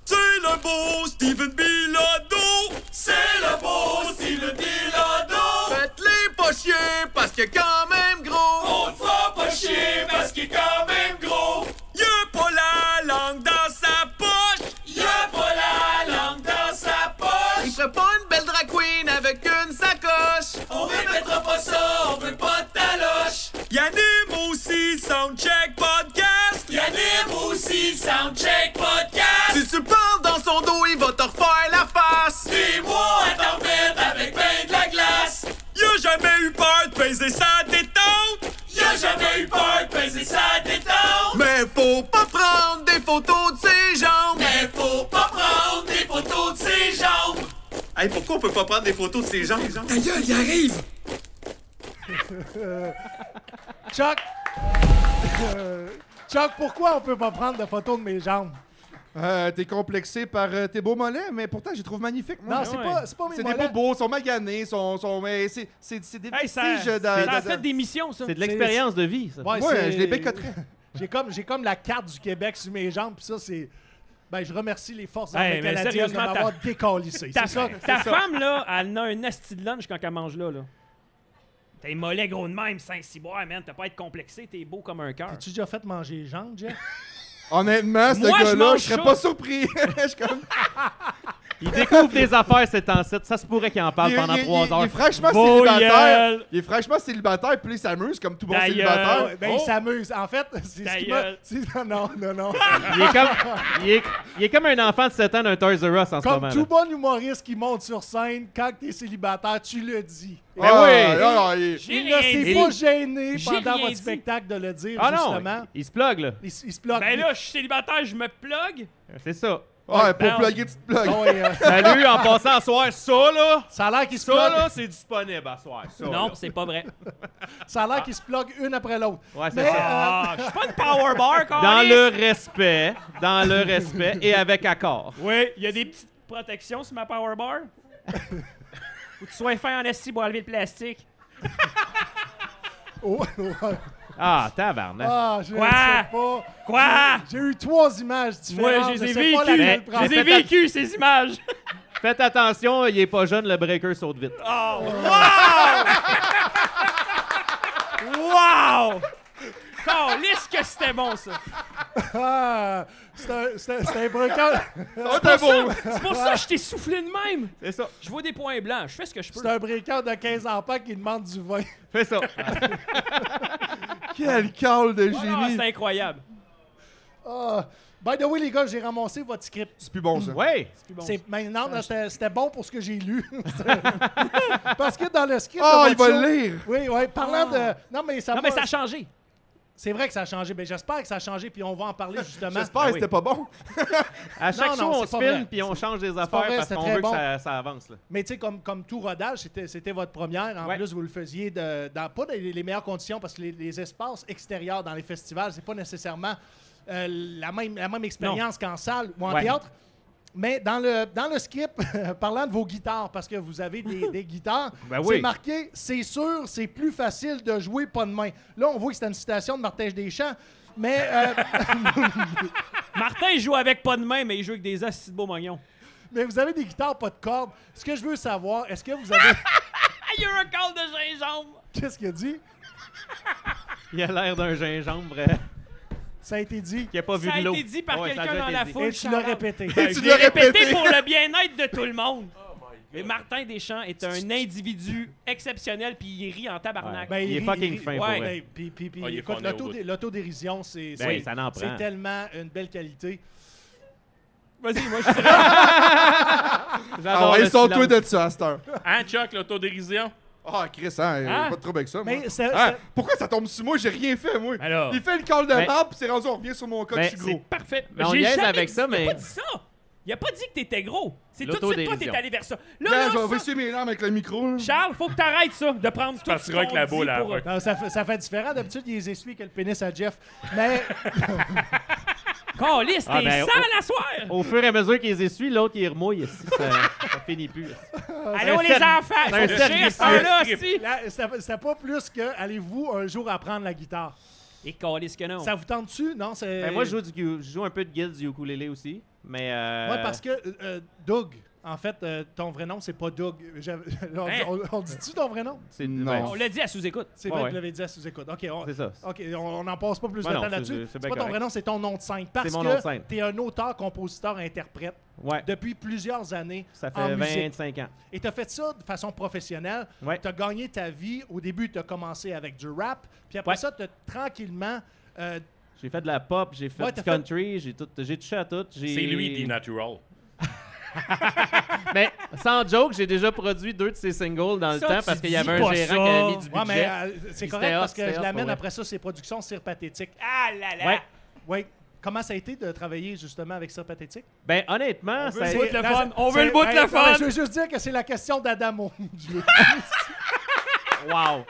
C'est le beau Steven Bilodeau! C'est le beau Steven Bilodeau! Faites-les pas chier parce qu'il est quand même gros! On le fera pas chier parce qu'il est quand même gros! Y'a pas la langue dans sa poche! Y'a pas la langue dans sa poche! Il ferait pas une belle drag queen avec une sacoche! On répétera pas ça, on veut pas de taloche! Y'anime aussi Soundcheck Podcast! Y'anime aussi Soundcheck Podcast! Si tu parles dans son dos, il va te refaire la face! Des mois à t'en remettre avec ben de la glace! Y'a jamais eu peur de peser sa détente! Y'a jamais eu peur de peser sa détente! Mais faut pas prendre des photos de ses jambes! Mais faut pas prendre des photos de ses jambes! Hey, pourquoi on peut pas prendre des photos de ses jambes? Ta gueule, il arrive! Chuck! Chuck, pourquoi on peut pas prendre de photos de mes jambes? T'es complexé par tes beaux mollets, mais pourtant, je les trouve magnifiques. moi. Non, ouais. c'est pas mes C'est des mollets. bobos, sont maganés, mais c'est des Hey, ça vestiges a fait des missions, ça. C'est de l'expérience de vie, ça. Ouais, Moi, c'est- je les bécoterais. J'ai comme la carte du Québec sur mes jambes, puis ça, c'est... je remercie les forces Hey, armées mais canadiennes de sérieusement, m'avoir décalissé. Ta, C'est ça. ta femme, là, elle a un asti de lunch quand elle mange là. T'as les mollets gros de même, Saint-Cyboire, man. T'as pas à être complexé, t'es beau comme un cœur. As-tu déjà fait manger les jambes, Jeff? Honnêtement, ce Moi, je gars-là, mange je serais ça. pas surpris. Je suis comme... Il découvre des affaires ces temps-ci. Ça se pourrait qu'il en parle pendant 3 heures. Il est fraîchement Vos célibataire. gueules. Il est fraîchement célibataire, puis là, il s'amuse comme tout bon Ta célibataire. gueule. Il s'amuse. En fait, c'est Ta ce qui gueule. Non. Il est comme un enfant de 7 ans d'un Toys R Us en ce Comme moment. tout bon humoriste qui monte sur scène, quand t'es célibataire, tu le dis. Ben oui. J'ai Il ne rien s'est dit. pas gêné J'ai pendant rien votre dit. spectacle de le dire, Ah non, justement. il se plug, là. Il se bloque. Ben là, je suis célibataire, je me plug. C'est ça. Ouais, pour Ben, plugger, tu te plugues. Ah ouais, Salut, en passant à soir, ça, là. ça a l'air qu'il se Ça, bloque. là, c'est disponible à soir. Ça, Non, là. c'est pas vrai. Ça a l'air qu'il se plug une après l'autre. Ouais, c'est Mais, ça. Ah, je suis pas une power bar, quand Dans le respect et avec accord. Oui, il y a des petites protections sur ma power bar. Faut que tu sois fin en esti pour enlever le plastique. Oh, ouais. Ah, tabarnak. Ah, je Quoi? sais pas. Quoi? J'ai eu 3 images différentes. Moi, je les ai sais pas vécues. laquelle Je prendre. les ai vécues, ces images. Faites attention, il est pas jeune, le breaker saute vite. Oh, wow! Wow! Calisse que c'était bon, ça. Ah, c'est un breakout. C'est pour ça que je t'ai soufflé de même. C'est ça. Je vois des points blancs. Je fais ce que je peux. C'est un breakout de 15 enfants qui demande du vin. Fais ça. Quel call de Ah, génie. c'est incroyable. Ah. By the way, les gars, j'ai ramassé votre script. C'est plus bon, ça. Ouais. Maintenant, c'était bon pour ce que j'ai lu. Parce que dans le script. Ah, de il votre va show- le lire. Oui, oui. Parlant de. Non, mais ça Non, va- mais ça a changé. C'est vrai que ça a changé. Ben, j'espère que ça a changé, puis on va en parler justement. J'espère que c'était pas bon. À chaque Non, show, non, on c'est se pas filme vrai. puis on change des pas affaires vrai, parce c'était qu'on très veut bon. que ça avance. Là. Mais tu sais, comme tout rodage, c'était votre première. En Ouais. plus, vous le faisiez pas dans les meilleures conditions parce que les espaces extérieurs dans les festivals, c'est pas nécessairement la même expérience qu'en salle ou en Ouais. théâtre. Mais dans le script, parlant de vos guitares, parce que vous avez des guitares, Ben c'est oui. marqué « C'est sûr, c'est plus facile de jouer pas de main ». Là, on voit que c'est une citation de Martin Deschamps, mais... Martin, il joue avec pas de main, mais il joue avec des assis de beau mognons. mais vous avez des guitares pas de cordes. Ce que je veux savoir, est-ce que vous avez... Ah, il y a un call de gingembre! Qu'est-ce qu'il a dit? Il a l'air d'un gingembre Ça a été dit. qui n'a pas vu Ça a de l'eau. été dit par Ouais, ça a quelqu'un déjà dans été la dit. foule. Et tu l'as Charles. répété. Ben, Tu je l'as l'ai répété répété. pour le bien-être de tout le monde. Mais Martin Deschamps est un individu exceptionnel, puis il rit en tabarnak. Ben, Il est fucking fin, pour ouais. vrai. Puis, Ah, il est écoute, fun, au bout. l'autodérision, c'est Ben, ça en prend. tellement une belle qualité. Vas-y, moi, je dirais... Ah J'adore ouais, le ils sont silence. tous de ça à cette heure. Hein, Chuck, l'autodérision? Ah, Chris, hein, Hein? pas de trouble avec ça, moi. Mais c'est- Hein? c'est- Pourquoi ça tombe sur moi? J'ai rien fait, moi. Alors, Il fait le call de Ben- marbre, puis c'est rendu, on revient sur mon cas que Ben, je suis gros. parfait. Mais on J'ai niaise jamais avec dit- ça, Il a mais- pas dit ça. Il a pas dit que t'étais gros. C'est tout de suite toi, L'autodérision. t'es allé vers ça. Là, Là, je vais ça- essuyer mes larmes avec le micro. Là. Charles, faut que t'arrêtes ça, de prendre tout partiras ce avec la qu'on boule dit à la pour... fin. non, ça fait différent. D'habitude, il les essuie que le pénis à Jeff. Mais Calisse, Ah, t'es ben, sale à soir! Au fur et à mesure qu'ils les essuient, l'autre il remouille. ici, ça finit plus. Allô, un les cercle- enfants! c'est un Faut cercle chier à cette heure-là, vicieux. si! là, c'était pas plus que allez-vous un jour apprendre la guitare. Et calisse que non. Ça vous tente-tu? Non, c'est. Ben, moi, je joue un peu de guild du ukulélé aussi. Mais. Ouais, parce que Doug, en fait, ton vrai nom, c'est pas Doug. On dit-tu ton vrai nom? c'est Non. ben, On l'a dit à sous-écoute. C'est Ouais, vrai ouais. que tu l'avais dit à sous-écoute. OK, c'est ça. on n'en passe pas plus Ouais, de non, temps c'est là-dessus. bien C'est pas ton correct. vrai nom, c'est ton nom de scène. Parce mon nom de que scène. tu es un auteur, compositeur, interprète Ouais. depuis plusieurs années Ça en fait musique. 25 ans. Et tu as fait ça de façon professionnelle. Ouais. Tu as gagné ta vie. Au début, tu as commencé avec du rap. Puis après Ouais. ça, tu as tranquillement... J'ai fait de la pop, j'ai fait Ouais, du t'as fait- country, j'ai touché à tout. C'est lui, The Natural. Mais sans joke, j'ai déjà produit 2 de ses singles dans le Ça, temps tu parce qu'il y dis avait pas un gérant ça. qui avait mis du Ouais, budget. mais c'est Puis correct c'était parce hot, que c'était je hot, l'amène pour vrai. après ça, ses productions Cire Pathétique. Ah là là! Ouais. Oui. Comment ça a été de travailler justement avec Cire Pathétique? Ben honnêtement, ça a le bout été... le fun. On veut le bout de Hey, le fun. Je veux juste dire que c'est la question d'Adamo. Wow!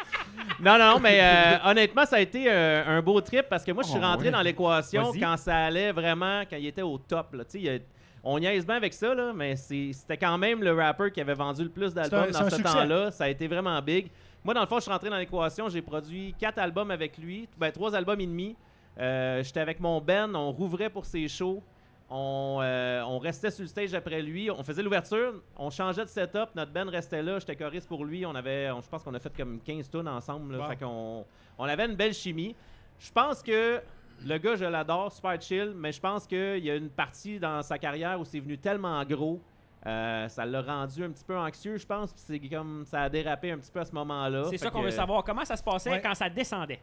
Non, mais honnêtement, ça a été un beau trip parce que moi, je suis Oh, rentré ouais. dans l'équation Vas-y. quand ça allait vraiment, quand il était au top. Là. Tu sais, on niaise bien avec ça, là, mais c'était quand même le rapper qui avait vendu le plus d'albums C'est un dans ce succès. temps-là. Ça a été vraiment big. Moi, dans le fond, je suis rentré dans l'équation. J'ai produit 4 albums avec lui, 3 albums et demi. J'étais avec mon band, on rouvrait pour ses shows. On restait sur le stage après lui. On faisait l'ouverture, on changeait de setup. Notre band restait là. J'étais choriste pour lui. Je pense qu'on a fait comme 15 tunes ensemble. Là. Wow. Fait on avait une belle chimie. Je pense que le gars, je l'adore, super chill, mais je pense qu'il y a une partie dans sa carrière où c'est venu tellement gros. Ça l'a rendu un petit peu anxieux, je pense. Puis c'est comme ça a dérapé un petit peu à ce moment-là. C'est Fait ça qu'on que, veut savoir. Comment ça se passait Ouais. quand ça descendait?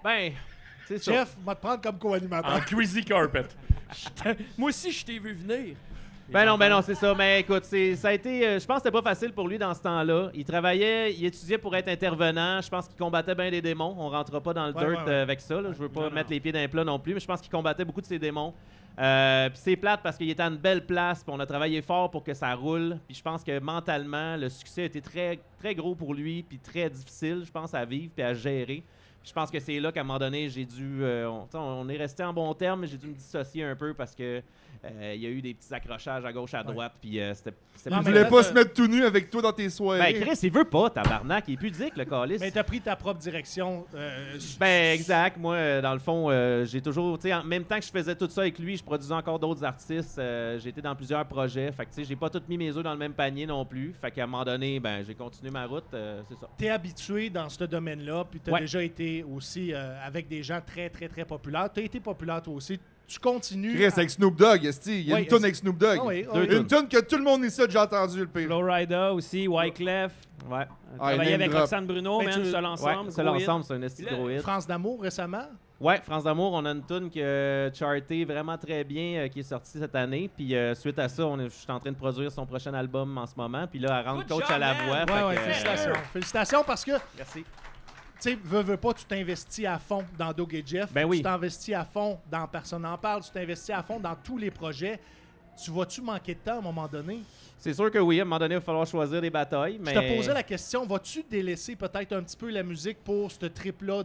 Ben, c'est ça. Jeff, va te prendre comme co-animateur. En Crazy Carpet. Moi aussi, je t'ai vu venir. Ben non, c'est ça. Mais écoute, ça a été. Je pense que c'était pas facile pour lui dans ce temps-là. Il travaillait, il étudiait pour être intervenant. Je pense qu'il combattait bien des démons. On rentrera pas dans le Ouais, dirt ouais. avec ça. Là. Je veux pas Non, mettre non. les pieds dans les plats non plus, mais je pense qu'il combattait beaucoup de ces démons. Puis c'est plate parce qu'il était à une belle place, puis on a travaillé fort pour que ça roule. Puis je pense que mentalement, le succès a été très, très gros pour lui, puis très difficile, je pense, à vivre puis à gérer. Puis je pense que c'est là qu'à un moment donné, j'ai dû... on est resté en bon terme, mais j'ai dû me dissocier un peu parce que il y a eu des petits accrochages à gauche, à droite, puis c'était Non, Il mais voulait là, pas t'as- se mettre tout nu avec toi dans tes soirées. Ben, Chris, il veut pas, tabarnak. Il est pudique, le calice. Mais tu as pris ta propre direction. Ben, exact. Moi, dans le fond, j'ai toujours... Tu sais, en même temps que je faisais tout ça avec lui, je produisais encore d'autres artistes. J'ai été dans plusieurs projets. Fait que, tu sais, j'ai pas tout mis mes œufs dans le même panier non plus. Fait qu'à un moment donné, ben, j'ai continué ma route. C'est ça. Tu es habitué dans ce domaine-là, puis tu as Ouais. déjà été aussi avec des gens très, très, très populaires. Tu as été populaire toi aussi. Tu continues. Chris, avec Snoop Dogg, esti. Il y a Ouais, une toune avec Snoop Dogg. Ah oui, ah Deux oui. tunes. Une toune que tout le monde ici a déjà entendu, le pire. Flowrider aussi, Wyclef. Ouais. Travaillé name avec drop. Roxane Bruno, Mais man, tu- seul Ouais, ensemble. seul gros hit. ensemble, c'est un esti Puis là, gros hit. France d'amour récemment. Ouais, France d'amour, on a une tune qui a charté vraiment très bien, qui est sortie cette année. Puis suite à ça, je suis en train de produire son prochain album en ce moment. Puis là, elle rentre Good coach job, à la man. voix. Ouais, fait ouais, que, félicitations. Félicitations parce que merci. sais, veux pas, tu t'investis à fond dans Doug et Jeff. Ben oui. Tu t'investis à fond dans Personne n'en parle. Tu t'investis à fond dans tous les projets. Tu vas-tu manquer de temps à un moment donné? C'est sûr que oui, à un moment donné, il va falloir choisir des batailles. Mais... Je te posais la question, vas-tu délaisser peut-être un petit peu la musique pour ce trip-là,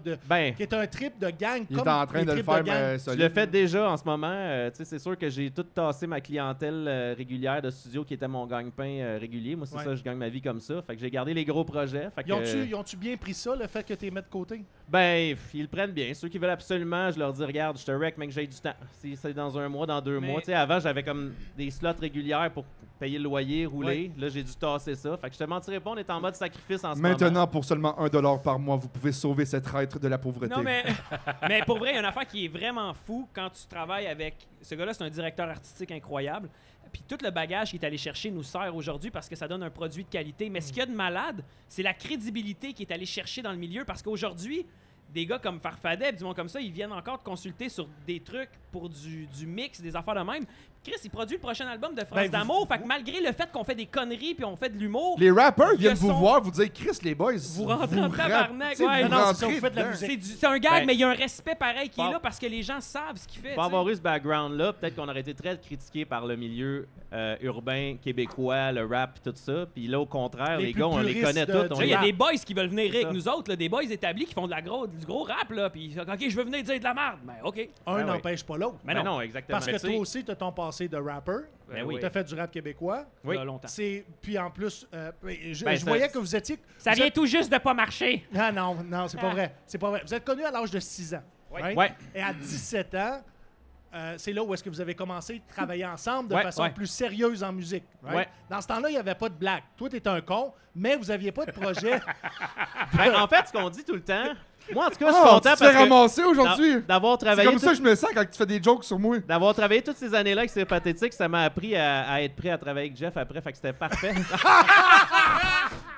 qui est un trip de gang, Il comme est en train les de le trips faire gang? Je solide. le fais déjà en ce moment. Tu sais, c'est sûr que j'ai tout tassé ma clientèle régulière de studio qui était mon gagne-pain régulier. Moi, c'est ça, je gagne ma vie comme ça. Fait que j'ai gardé les gros projets. Fait que, Ils ont-tu bien pris ça, le fait que tu les mets de côté? ben, ils le prennent bien. Ceux qui veulent absolument, je leur dis, regarde, je te rec, mais que j'ai du temps. Si c'est dans un mois, dans 2 mois. Tu sais, avant, j'avais comme des slots régulières pour payer le loyer, rouler. Là, j'ai dû tasser ça. Fait que je te mentirais pas, on est en mode sacrifice en ce moment. Maintenant, pour seulement $1 par mois, vous pouvez sauver cet être de la pauvreté. Non, mais pour vrai, il y a une affaire qui est vraiment fou quand tu travailles avec... Ce gars-là, c'est un directeur artistique incroyable. Puis tout le bagage qu'il est allé chercher nous sert aujourd'hui parce que ça donne un produit de qualité. Mais ce qu'il y a de malade, c'est la crédibilité qu'il est allé chercher dans le milieu parce qu'aujourd'hui, des gars comme Farfadet, du monde comme ça, ils viennent encore te consulter sur des trucs pour du mix, des affaires de même. Chris, il produit le prochain album de France d'Amour. Fait que malgré le fait qu'on fait des conneries puis on fait de l'humour... Les rappers viennent vous voir, vous dire, Chris, les boys, vous rentrez en tabarnak. Ouais, vous non, rentrez vous faites de la dedans. musique. c'est un gag, Ben, mais il y a un respect pareil qui est bon. là parce que les gens savent ce qu'il fait. Pour tu sais. avoir eu ce background-là, peut-être qu'on aurait été très critiqué par le milieu urbain, québécois, le rap et tout ça. Puis là, au contraire, Les les plus gars, on les puristes connaît de- tous. du Là, il y a rap. des boys qui veulent venir C'est avec ça. nous autres, là, des boys établis qui font du gros rap, là, puis OK, je veux venir dire de la merde. Ben, OK. Un Ben oui. n'empêche pas l'autre. Mais Ben non. non, exactement. Parce que Mais tu toi sais, aussi, tu as ton passé de rapper. Ben oui. Tu as fait du rap québécois. Oui. Là, longtemps. Puis en plus, je Ben, voyais que vous étiez... Ça vous vient êtes- tout juste de pas marcher. Ah non, c'est pas vrai. C'est pas vrai. Vous êtes connu à l'âge de 6 ans. right? Ouais. Et à 17 ans, c'est là où est-ce que vous avez commencé à travailler ensemble de Ouais, façon ouais. plus sérieuse en musique. right? Ouais. Dans ce temps-là, il n'y avait pas de blague. Toi, tu étais un con, mais vous n'aviez pas de projet. Ben, en fait, ce qu'on dit tout le temps, moi, en tout cas, je suis Oh, content tu te parce fais que ramasser aujourd'hui. d'avoir C'est travaillé comme ça que je me sens quand tu fais des jokes sur moi. D'avoir travaillé toutes ces années-là avec C'est Pathétique, ça m'a appris à être prêt à travailler avec Jeff après, fait que c'était parfait.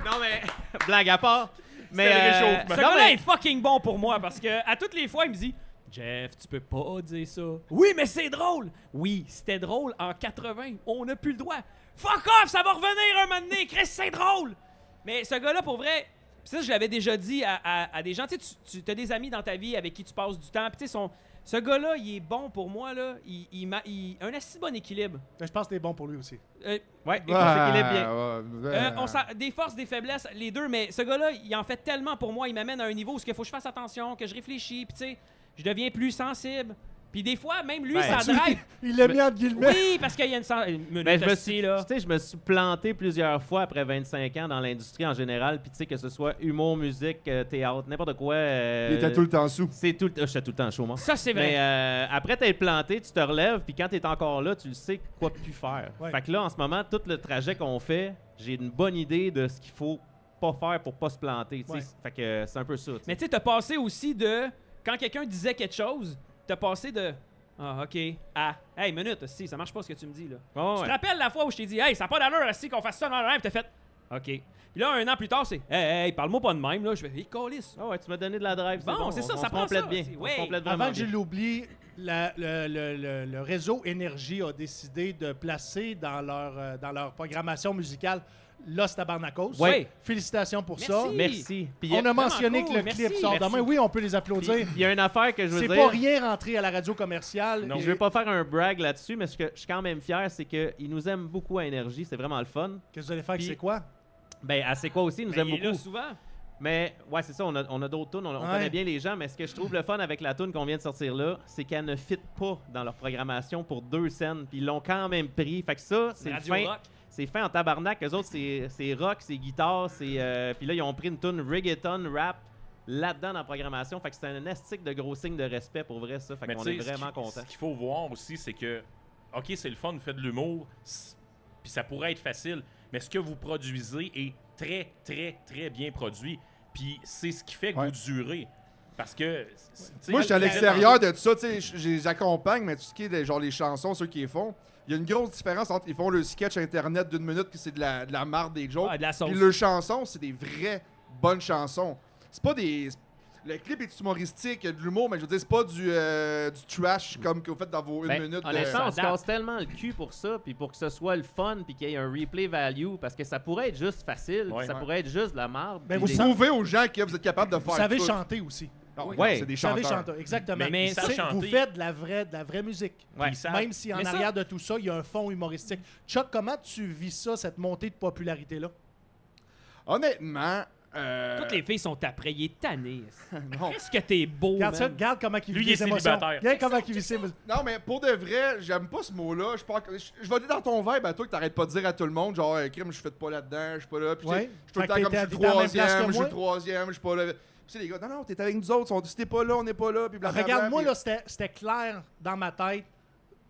Non, mais blague à part. Mais le réchauffement. Ce non, gars-là mais- est fucking bon pour moi parce que à toutes les fois, il me dit Jeff, tu peux pas dire ça. Oui, mais c'est drôle. Oui, c'était drôle en 80. On n'a plus le droit. Fuck off, ça va revenir un moment donné. Chris, c'est drôle. Mais ce gars-là, pour vrai, pis ça, je l'avais déjà dit à des gens. Tu sais, tu as des amis dans ta vie avec qui tu passes du temps. Puis tu sais, ce gars-là, il est bon pour moi. Là. Il a un assez bon équilibre. Je pense que t'es bon pour lui aussi. Ouais, écoute, c'est qu'il est bien. Des forces, des faiblesses, les deux, mais ce gars-là, il en fait tellement pour moi. Il m'amène à un niveau où il faut que je fasse attention, que je réfléchis, puis tu sais, je deviens plus sensible. Puis des fois, même lui, Ben, ça drive. Il l'a mis entre guillemets. Oui, parce qu'il y a une minute Ben, je me aussi, là. Tu sais, je me suis planté plusieurs fois après 25 ans dans l'industrie en général. Puis tu sais, que ce soit humour, musique, théâtre, n'importe quoi. Il était tout le temps sous. C'est tout le j'étais tout le temps chaud, moi. Ça, c'est vrai. Mais après t'être planté, tu te relèves, puis quand t'es encore là, tu le sais quoi plus faire. Ouais. Fait que là, en ce moment, tout le trajet qu'on fait, j'ai une bonne idée de ce qu'il faut pas faire pour pas se planter. tu sais. Ouais. Fait que c'est un peu ça. tu sais. Mais tu sais, t'as passé aussi de... Quand quelqu'un disait quelque chose, t'as passé de... Ah, OK. Ah, hey, minute, si, ça marche pas ce que tu me dis, là. Ouais, Tu ouais. te rappelles la fois où je t'ai dit, hey, ça n'a pas d'allure, si, qu'on fasse ça dans le même, t'as fait, OK. Puis là, un an plus tard, c'est, hey, parle-moi pas de même, là. Je fais, hey, câlisse. Ah ouais, tu m'as donné de la drive. Bon, c'est ça, on ça se prend complète ça, bien. c'est- On ouais. se complète vraiment Avant que je bien. l'oublie, le réseau Énergie a décidé de placer dans leur programmation musicale Los Tabarnakos. Ouais. Félicitations pour Merci. ça. Merci. Puis On a mentionné cool, que le merci, clip sort merci. demain. Oui, on peut les applaudir. il y a une affaire que je veux C'est dire. pas rien rentré à la radio commerciale. Non. Et- Je vais pas faire un brag là-dessus, mais ce que je suis quand même fier, c'est qu'ils nous aiment beaucoup à Énergie. C'est vraiment le fun. Qu'est-ce que vous allez faire? Puis- C'est quoi? Ben, à C'est quoi aussi, ils nous Ben, aiment il est là beaucoup. souvent. Mais, ouais, c'est ça, on a d'autres tunes, on Ouais. connaît bien les gens, mais ce que je trouve le fun avec la tune qu'on vient de sortir là, c'est qu'elle ne fit pas dans leur programmation pour 2 scènes, puis ils l'ont quand même pris. Fait que ça, c'est Radio fin. Rock. C'est fin en tabarnak. Eux autres, c'est rock, c'est guitare, c'est. Puis là, ils ont pris une tune reggaeton, rap là-dedans dans la programmation. Fait que c'est un estique de gros signe de respect pour vrai, ça. Fait Mais qu'on tu est sais, vraiment contents. Ce qu'il faut voir aussi, c'est que, OK, c'est le fun, vous faites de l'humour, puis ça pourrait être facile, mais ce que vous produisez est très, très, très bien produit. Puis c'est ce qui fait que Ouais. vous durez. Parce que... tu sais, Moi, je suis à la- l'extérieur de tout ça, tu sais, je les accompagne, mais tout ce qui est genre les chansons, ceux qui les font, il y a une grosse différence entre ils font le sketch internet d'une minute puis c'est de la marde des jokes. Ah, de la sauce. Puis leurs chansons, c'est des vraies bonnes chansons. C'est pas des Le clip est humoristique, il y a de l'humour, mais je veux dire, c'est pas du trash comme que vous faites dans vos 1 minute. Honnêtement, on se s'adapte. casse tellement le cul pour ça, puis pour que ce soit le fun, puis qu'il y ait un replay value, parce que ça pourrait être juste facile, Ouais. ça pourrait être juste de la merde. Ben, puis vous Vous prouvez aux gens que vous êtes capable de faire Vous savez tout. chanter aussi. Non, Ouais. c'est des Vous savez chanteurs. chanter, exactement. Mais ils savent chanter. Vous faites de la vraie musique. Ouais. Ils savent. Même si en Mais ça- arrière de tout ça, il y a un fond humoristique. Chuck, comment tu vis ça, cette montée de popularité-là? Honnêtement, Toutes les filles sont après. Il est tanné. non. Qu'est-ce que t'es beau, Regarde ça, man. regarde comment il Lui, vit il est ses émotions. célibataire. Regarde comment il vit ses émotions. Non, mais pour de vrai, j'aime pas ce mot-là. Je vais aller dans ton vibe à toi que t'arrêtes pas de dire à tout le monde, genre, crime, je fais pas là-dedans, je suis pas là. Puis Ouais. je suis tout le Fait temps que comme je suis t'es à la même place que troisième, je suis moi. le troisième, je suis pas là. Puis c'est les gars, non, t'es avec nous autres, si t'es pas là, on n'est pas là. Puis blablabla, Regarde-moi, puis- là, c'était clair dans ma tête.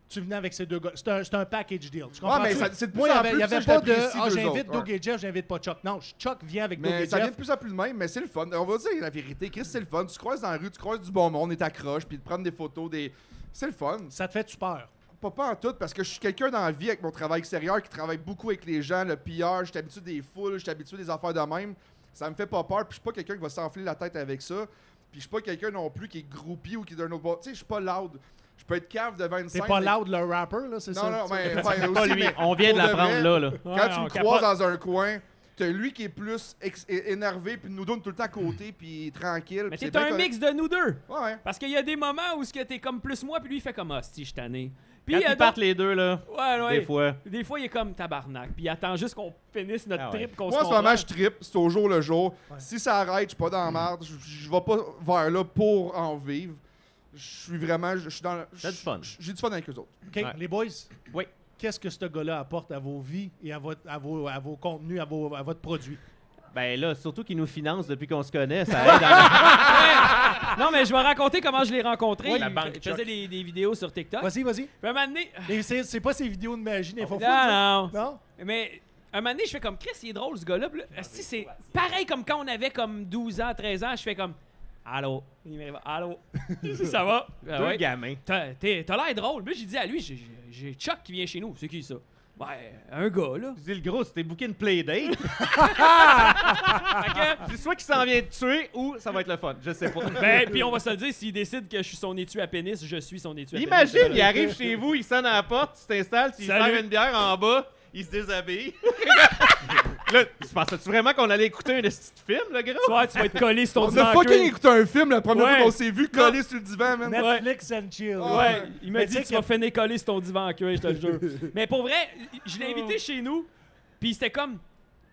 Tu venais avec ces deux gars. C'est un package deal. Tu comprends? mais ça- c'est de plus Moi, il en n'y plus, avait ça, pas je de l'apprécie, deux j'invite autres, Doug et Jeff, j'invite pas Chuck. Non, Chuck vient avec Doug Mais et ça vient Jeff. de plus en plus de même, mais c'est le fun. On va dire la vérité, Chris, c'est le fun. Tu te croises dans la rue, tu croises du bon monde, et t'accroches, puis de prendre des photos, c'est le fun. Ça te fait-tu peur? Pas en tout, parce que je suis quelqu'un dans la vie avec mon travail extérieur qui travaille beaucoup avec les gens, le pillage, je suis habitué des foules, je suis habitué des affaires de même. Ça me fait pas peur, puis je suis pas quelqu'un qui va s'enfler la tête avec ça. Puis je suis pas quelqu'un non plus qui est groupie ou qui est d'un autre bord. Tu sais, je suis pas loud. Je peux être cave devant une C'est scène. pas mais- loud le rapper, là, c'est ça? Non, non, mais Pas aussi, lui, mais on vient de pour l'apprendre vrai, là. Quand Ouais, tu on me croises capote. dans un coin, t'as lui qui est plus énervé, puis nous donne tout le temps à côté, puis tranquille. Mais puis c'est t'es bien un correct. mix de nous deux. Ouais. Parce qu'il y a des moments où t'es comme plus moi, puis lui, il fait comme « Ah, si, je suis tanné. » Puis Quand il y a ils partent d'autres- les deux, là, Ouais. des fois. Des fois, il est comme tabarnak. Puis il attend juste qu'on finisse notre Ah ouais. trip, qu'on Moi, se en ce moment, comprenne. je trippe, c'est au jour le jour. Si ça arrête, je suis pas dans la merde, je vais pas vers là pour en vivre. Je suis vraiment, je suis dans. T'as du fun. J'ai du fun avec eux autres. OK, Ouais. les boys, Oui. qu'est-ce que ce gars-là apporte à vos vies et à vos contenus, à votre produit? Ben là, surtout qu'il nous finance depuis qu'on se connaît, ça aide à... Non, mais je vais raconter comment je l'ai rencontré. Oui, la Il banque faisait Chuck. des vidéos sur TikTok. Vas-y, vas-y. Puis un moment donné... Et c'est pas ces vidéos de magie d'info Non, non. Non? Mais un moment donné, je fais comme Chris, il est drôle ce gars-là. Puis là, asti, c'est pareil comme quand on avait comme 12 ans, 13 ans. Je fais comme Allô. Il me répond Allô. Ça va? Ah Deux ouais. gamins. T'as l'air drôle. Là, j'ai dit à lui, j'ai Chuck qui vient chez nous. C'est qui ça? Ouais, un gars, là. Je dis, le gros, c'était booké une playdate. Fait que, C'est soit qu'il s'en vient te tuer ou ça va être le fun. Je sais pas. ben, puis on va se le dire, s'il décide que je suis son étui à pénis, je suis son étui à pénis. Imagine, il arrive chez vous, il sonne à la porte, tu t'installes, tu lui Salut. sers une bière en bas, il se déshabille. Là, tu pensais-tu vraiment qu'on allait écouter un petit film, le gros? Ouais, tu vas être collé sur ton On divan a en fucking cuir. écouté un film la première Ouais. fois qu'on s'est vu collé sur le divan, man. Netflix and chill. Ouais, il m'a Mais dit tu sais tu vas finir collé sur ton divan en cuir, je te le jure. Mais pour vrai, je l'ai invité chez nous, puis c'était comme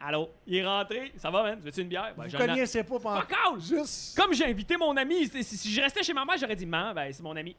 Allô, il est rentré, ça va, man? Veux-tu une bière? Ben, Vous j'en ai- connaissez pas pendant... Fuck all! Juste... Comme j'ai invité mon ami, si je restais chez ma mère, j'aurais dit maman, ben c'est mon ami.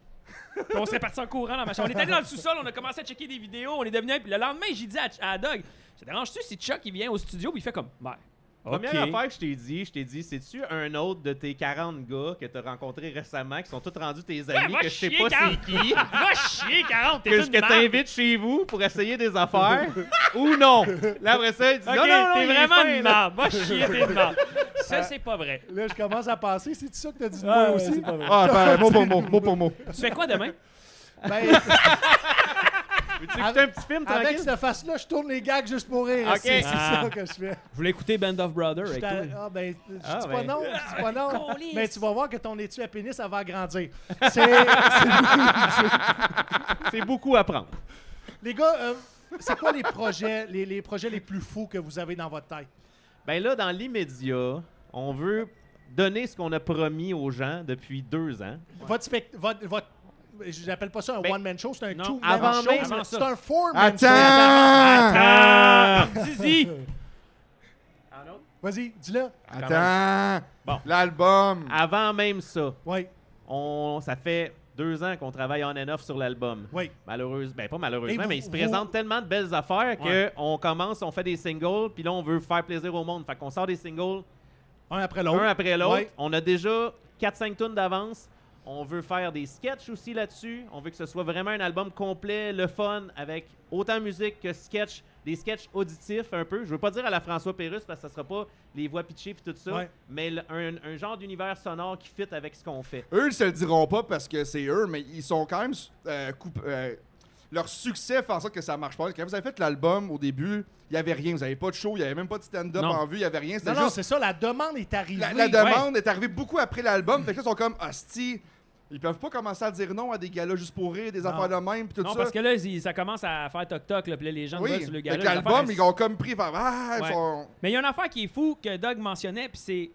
Puis on serait parti en courant dans ma chambre. On est allé dans le sous-sol, on a commencé à checker des vidéos, on est devenu un. Puis le lendemain, j'ai dit à Doug, ça dérange-tu si Chuck il vient au studio, puis il fait comme, ben, Première ok. affaire que je t'ai dit, c'est-tu un autre de tes 40 gars que t'as rencontrés récemment, qui sont tous rendus tes amis, va que je sais chier, pas Carl. c'est qui, Va chier, 40, t'es que une que merde. t'invites chez vous pour essayer des affaires, ou non? Là, après ça, il dit Ok, non, non, non, t'es il est vraiment fin, une là. merde. Va chier, t'es une merde. Ça, c'est pas vrai. Là, je commence à penser. C'est ça que t'as dit de Ah, moi ouais, aussi? c'est pas vrai. Ah, ben, mot pour mot, mot pour mot. Tu fais quoi demain? Ben, Veux-tu écouter un petit film avec tranquille? cette face-là, je tourne les gags juste pour rire. Ok. C'est Ah. ça que je fais. Je voulais écouter Band of Brothers avec toi. Ah ben, je dis Ah, pas ben. non, je dis pas non. Câlisse. Mais tu vas voir que ton étui à pénis, ça va agrandir. C'est beaucoup à prendre. Les gars, c'est quoi les projets, les projets les plus fous que vous avez dans votre tête? Ben là, dans l'immédiat, on veut donner ce qu'on a promis aux gens depuis 2 ans. Votre j'appelle pas ça un Ben, one-man show, c'est un non, two-man avant show. même ça. C'est un four-man show. Attends! Ah! Zizi! Vas-y, dis-le. Attends! Bon. L'album! Avant même ça, Oui, ça fait 2 ans qu'on travaille on and off sur l'album. oui. Malheureusement, ben pas Et malheureusement, vous- mais il se vous- présente tellement de belles affaires Ouais. qu'on commence, on fait des singles, puis là, on veut faire plaisir au monde. Fait qu'on sort des singles Un après l'autre. un après l'autre. Ouais. On a déjà 4-5 tunes d'avance. On veut faire des sketchs aussi là-dessus. On veut que ce soit vraiment un album complet, le fun, avec autant musique que sketch, des sketchs auditifs un peu. Je veux pas dire à la François Pérusse parce que ça sera pas les voix pitchées puis tout ça, Ouais. mais un genre d'univers sonore qui fit avec ce qu'on fait. Eux, ils se le diront pas parce que c'est eux, mais ils sont quand même leur succès fait en sorte que ça marche pas. Quand vous avez fait l'album, au début, il n'y avait rien. Vous n'avez pas de show, il n'y avait même pas de stand-up Non. en vue, il n'y avait rien. C'était Non, juste... c'est ça, la demande est arrivée. La demande est arrivée beaucoup après l'album. Fait que là, ils sont comme, hostie, ils peuvent pas commencer à dire non à des galas juste pour rire, des Non. affaires de même, pis tout Non, ça. parce que là, ça commence à faire toc-toc, là, puis là, les gens Oui, veulent sur le fait gars. que l'album, ils ont comme pris, ils Ouais. sont... Mais il y a une affaire qui est fou que Doug mentionnait, puis c'est.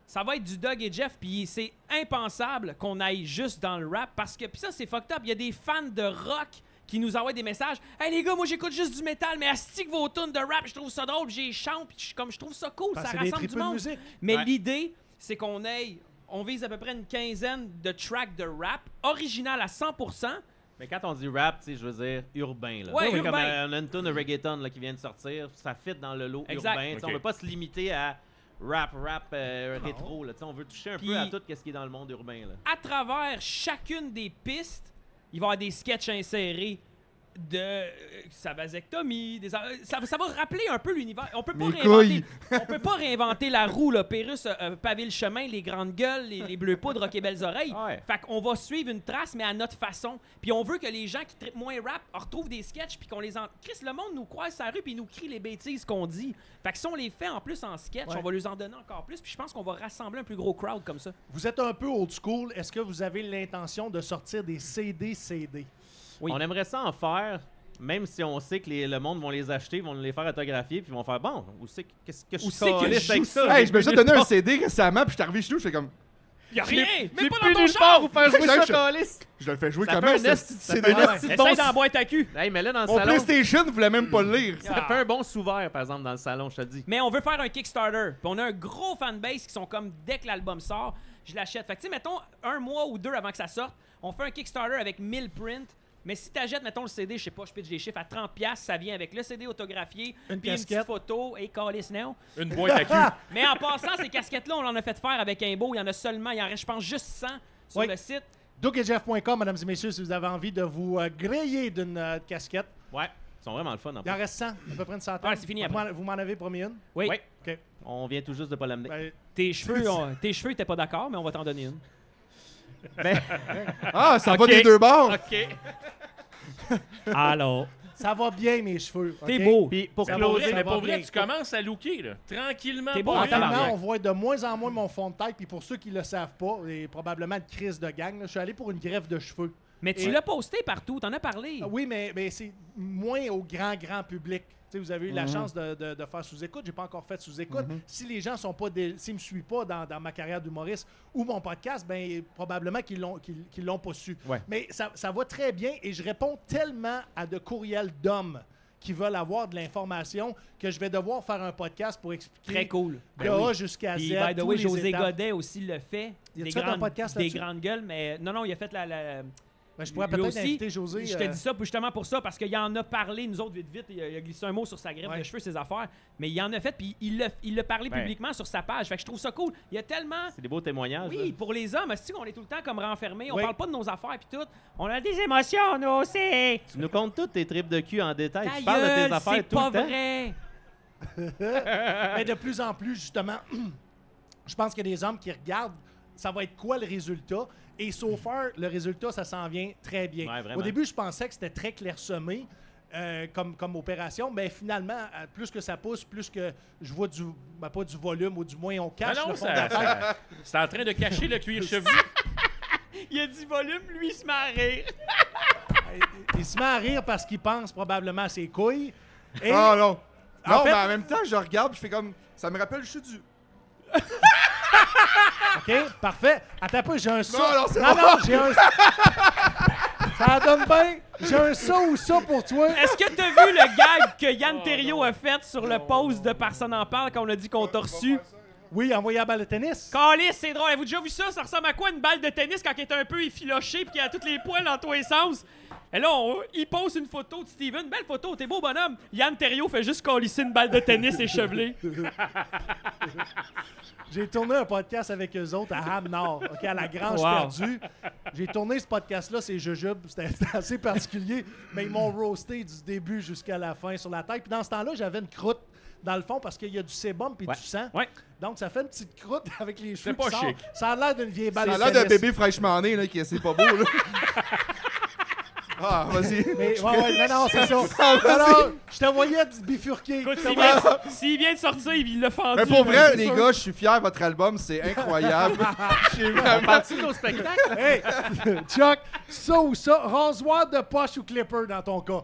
Ça va être du Doug et Jeff, puis c'est impensable qu'on aille juste dans le rap, parce que. Puis ça, c'est fucked up. Il y a des fans de rock qui nous envoient des messages. Hey les gars, moi j'écoute juste du métal, mais asti que vos tunes de rap, je trouve ça drôle, j'ai chante, puis je trouve ça cool, Parce ça que c'est des rassemble du tripeux de monde. musique. Mais Ouais. l'idée, c'est qu'on ait. On vise à peu près une quinzaine de tracks de rap, original à 100%. Mais quand on dit rap, tu sais, je veux dire urbain. Là. Ouais, C'est urbain. comme on a une tune de reggaeton là, qui vient de sortir, ça fit dans le lot Exact. urbain. Tu sais, Ok. On veut pas se limiter à rap rétro. Là. Tu sais, On veut toucher un Puis- peu à tout ce qui est dans le monde urbain. Là. À travers chacune des pistes, il va y avoir des sketchs insérés de sa vasectomie, ça va rappeler un peu l'univers. On peut pas Mes réinventer, on peut pas réinventer la roue là. Pérus pavé le chemin, les grandes gueules, les bleus poudres, rock et belles oreilles. Ouais. Fait qu'on va suivre une trace mais à notre façon. Puis on veut que les gens qui trippent moins rap retrouvent des sketchs puis qu'on les Chris, le monde nous croise sur la rue puis il nous crie les bêtises qu'on dit. Fait que si on les fait en plus en sketch, Ouais. on va leur en donner encore plus puis je pense qu'on va rassembler un plus gros crowd comme ça. Vous êtes un peu old school. Est-ce que vous avez l'intention de sortir des CD? Oui. On aimerait ça en faire, même si on sait que le monde vont les acheter, vont les faire autographier, puis vont faire bon, qu'est-ce que je Où c'est que calisse je avec joue ça? Hey, je me suis donné un CD récemment, puis je suis arrivé chez nous, je fais comme... Y a rien! J'ai Même pas plus dans ton nulle char! part où faire jouer Je- ça, calisse. Je le fais jouer Ça comment, fait un ce esti- petit ça fait CD un là? esti de Essaye bon dans la boîte à cul! Hey, mais là, dans le Mon salon, PlayStation voulait même pas le lire. ça fait un bon sous-vert, par exemple, dans le salon, je te le dis. Mais on veut faire un Kickstarter. Puis on a un gros fanbase qui sont comme dès que l'album sort, je l'achète. Fait que tu sais, mettons, un mois ou deux avant que ça sorte, on fait un Kickstarter avec 1000 prints. Mais si t'achètes, mettons, le CD, je sais pas, je pitch des chiffres, à 30$, ça vient avec le CD autographié, Une puis une casquette. petite photo, et calice now. Une boîte à cul. Mais en passant, ces casquettes-là, on en a fait faire avec un beau. Il y en a seulement, il en reste, je pense, juste 100 sur Oui. le site. DougEtJeff.com, mesdames et messieurs, si vous avez envie de vous griller d'une casquette. Ouais, ils sont vraiment le fun, en Il en plus. reste 100, à peu près une centaine. Ouais, c'est fini après. Vous m'en avez promis une? Oui. Ouais. OK. On vient tout juste de pas l'amener. Ben, Tes cheveux, tes cheveux, t'es pas d'accord, mais on va t'en donner une. Ah, ça va Ok. des deux bords! OK. Alors. ça va bien, mes cheveux. T'es OK? beau. Puis pour Ça va closer, bien. Mais va pour vrai, bien. tu commences à looker, là. Tranquillement. T'es beau pas en vite. tabarnak. Maintenant, on voit de moins en moins mon fond de tête. Puis pour ceux qui le savent pas, et probablement une crise de gang, là, je suis allé pour une greffe de cheveux. Mais tu Et- l'as posté partout, t'en as parlé. Ah oui, mais c'est moins au grand public. Tu sais, vous avez eu la chance de faire sous-écoute. J'ai pas encore fait sous-écoute. Si les gens sont pas s'ils me suivent pas dans ma carrière d'humoriste ou mon podcast, ben probablement qu'ils l'ont pas su. Ouais. Mais ça va très bien et je réponds tellement à de courriels d'hommes qui veulent avoir de l'information que je vais devoir faire un podcast pour expliquer Très cool. de A jusqu'à Z. Puis, by the tous way, les José étapes. Godet aussi le fait. Il a-tu fait un podcast des là-dessus? grandes gueules, mais non, il a fait la Ben, je pourrais lui peut-être aussi, inviter José. Je te dis ça justement pour ça, parce qu'il en a parlé, nous autres, vite, il a glissé un mot sur sa greffe Ouais. de cheveux, ses affaires, mais il en a fait, puis il l'a parlé Ben. publiquement sur sa page. Fait que je trouve ça cool. Il y a tellement... c'est des beaux témoignages. Oui, pour les hommes, c'est qu'on est tout le temps comme renfermés, on Oui. parle pas de nos affaires puis tout. On a des émotions, nous aussi. là. Tu nous comptes toutes tes tripes de cul en détail. Ta Tu parles de gueule, tes affaires c'est tout pas le temps. vrai. Mais de plus en plus, justement, je pense qu'il y a des hommes qui regardent ça va être quoi le résultat. Et so far, le résultat, ça s'en vient très bien. Ouais, vraiment. Au début, je pensais que c'était très clairsemé comme opération, mais finalement, plus que ça pousse, plus que je vois pas du volume, ou du moins on cache Ah non, le fond de la tête. c'est en train de cacher le cuir chevelu. Il a dit volume, lui, il se met à rire. Il se met à rire parce qu'il pense probablement à ses couilles. Et Ah non. En Non, fait- mais en même temps, je regarde, je fais comme. Ça me rappelle, je suis du. OK, parfait. Attends un peu, j'ai un ça. Non, non, c'est non, bon. non, j'ai un ça donne bien. J'ai un ça ou ça pour toi. Est-ce que t'as vu le gag que Yann Terriot a fait sur le post de Personne en parle quand on a dit qu'on t'a reçu? Oui, envoyer la balle de tennis. Calice, c'est drôle. Avez-vous déjà vu ça? Ça ressemble à quoi une balle de tennis quand il est un peu effiloché puis qu'il a tous les poils dans tous les sens? Et là, il pose une photo de Steven. Belle photo, t'es beau bonhomme. Yann Terriot fait juste calisser une balle de tennis échevelée. J'ai tourné un podcast avec eux autres à Ham-Nord, OK, à la Grange Wow. Perdue. J'ai tourné ce podcast-là, c'est Jujube. C'était assez particulier, mais ils m'ont roasté du début jusqu'à la fin sur la tête. Puis dans ce temps-là, j'avais une croûte dans le fond parce qu'il y a du sébum puis Ouais. du sang. Ouais. Donc, ça fait une petite croûte avec les cheveux pas qui sortent. chic. Ça a l'air d'une vieille balle Ça a de l'air d'un tennis. bébé fraîchement né, là, qui c'est pas beau, là. Ah, vas-y. Mais, ouais, non, c'est ça. Alors, je te voyais bifurquer. Écoute, Je te voyais- s'il vient de sortir, il l'a fendu. Mais pour vrai, c'est les sûr. gars, je suis fier, votre album, c'est incroyable. On parle-tu de nos spectacles? Hey, Chuck, ça ou ça, rasoir de poche ou clipper dans ton cas?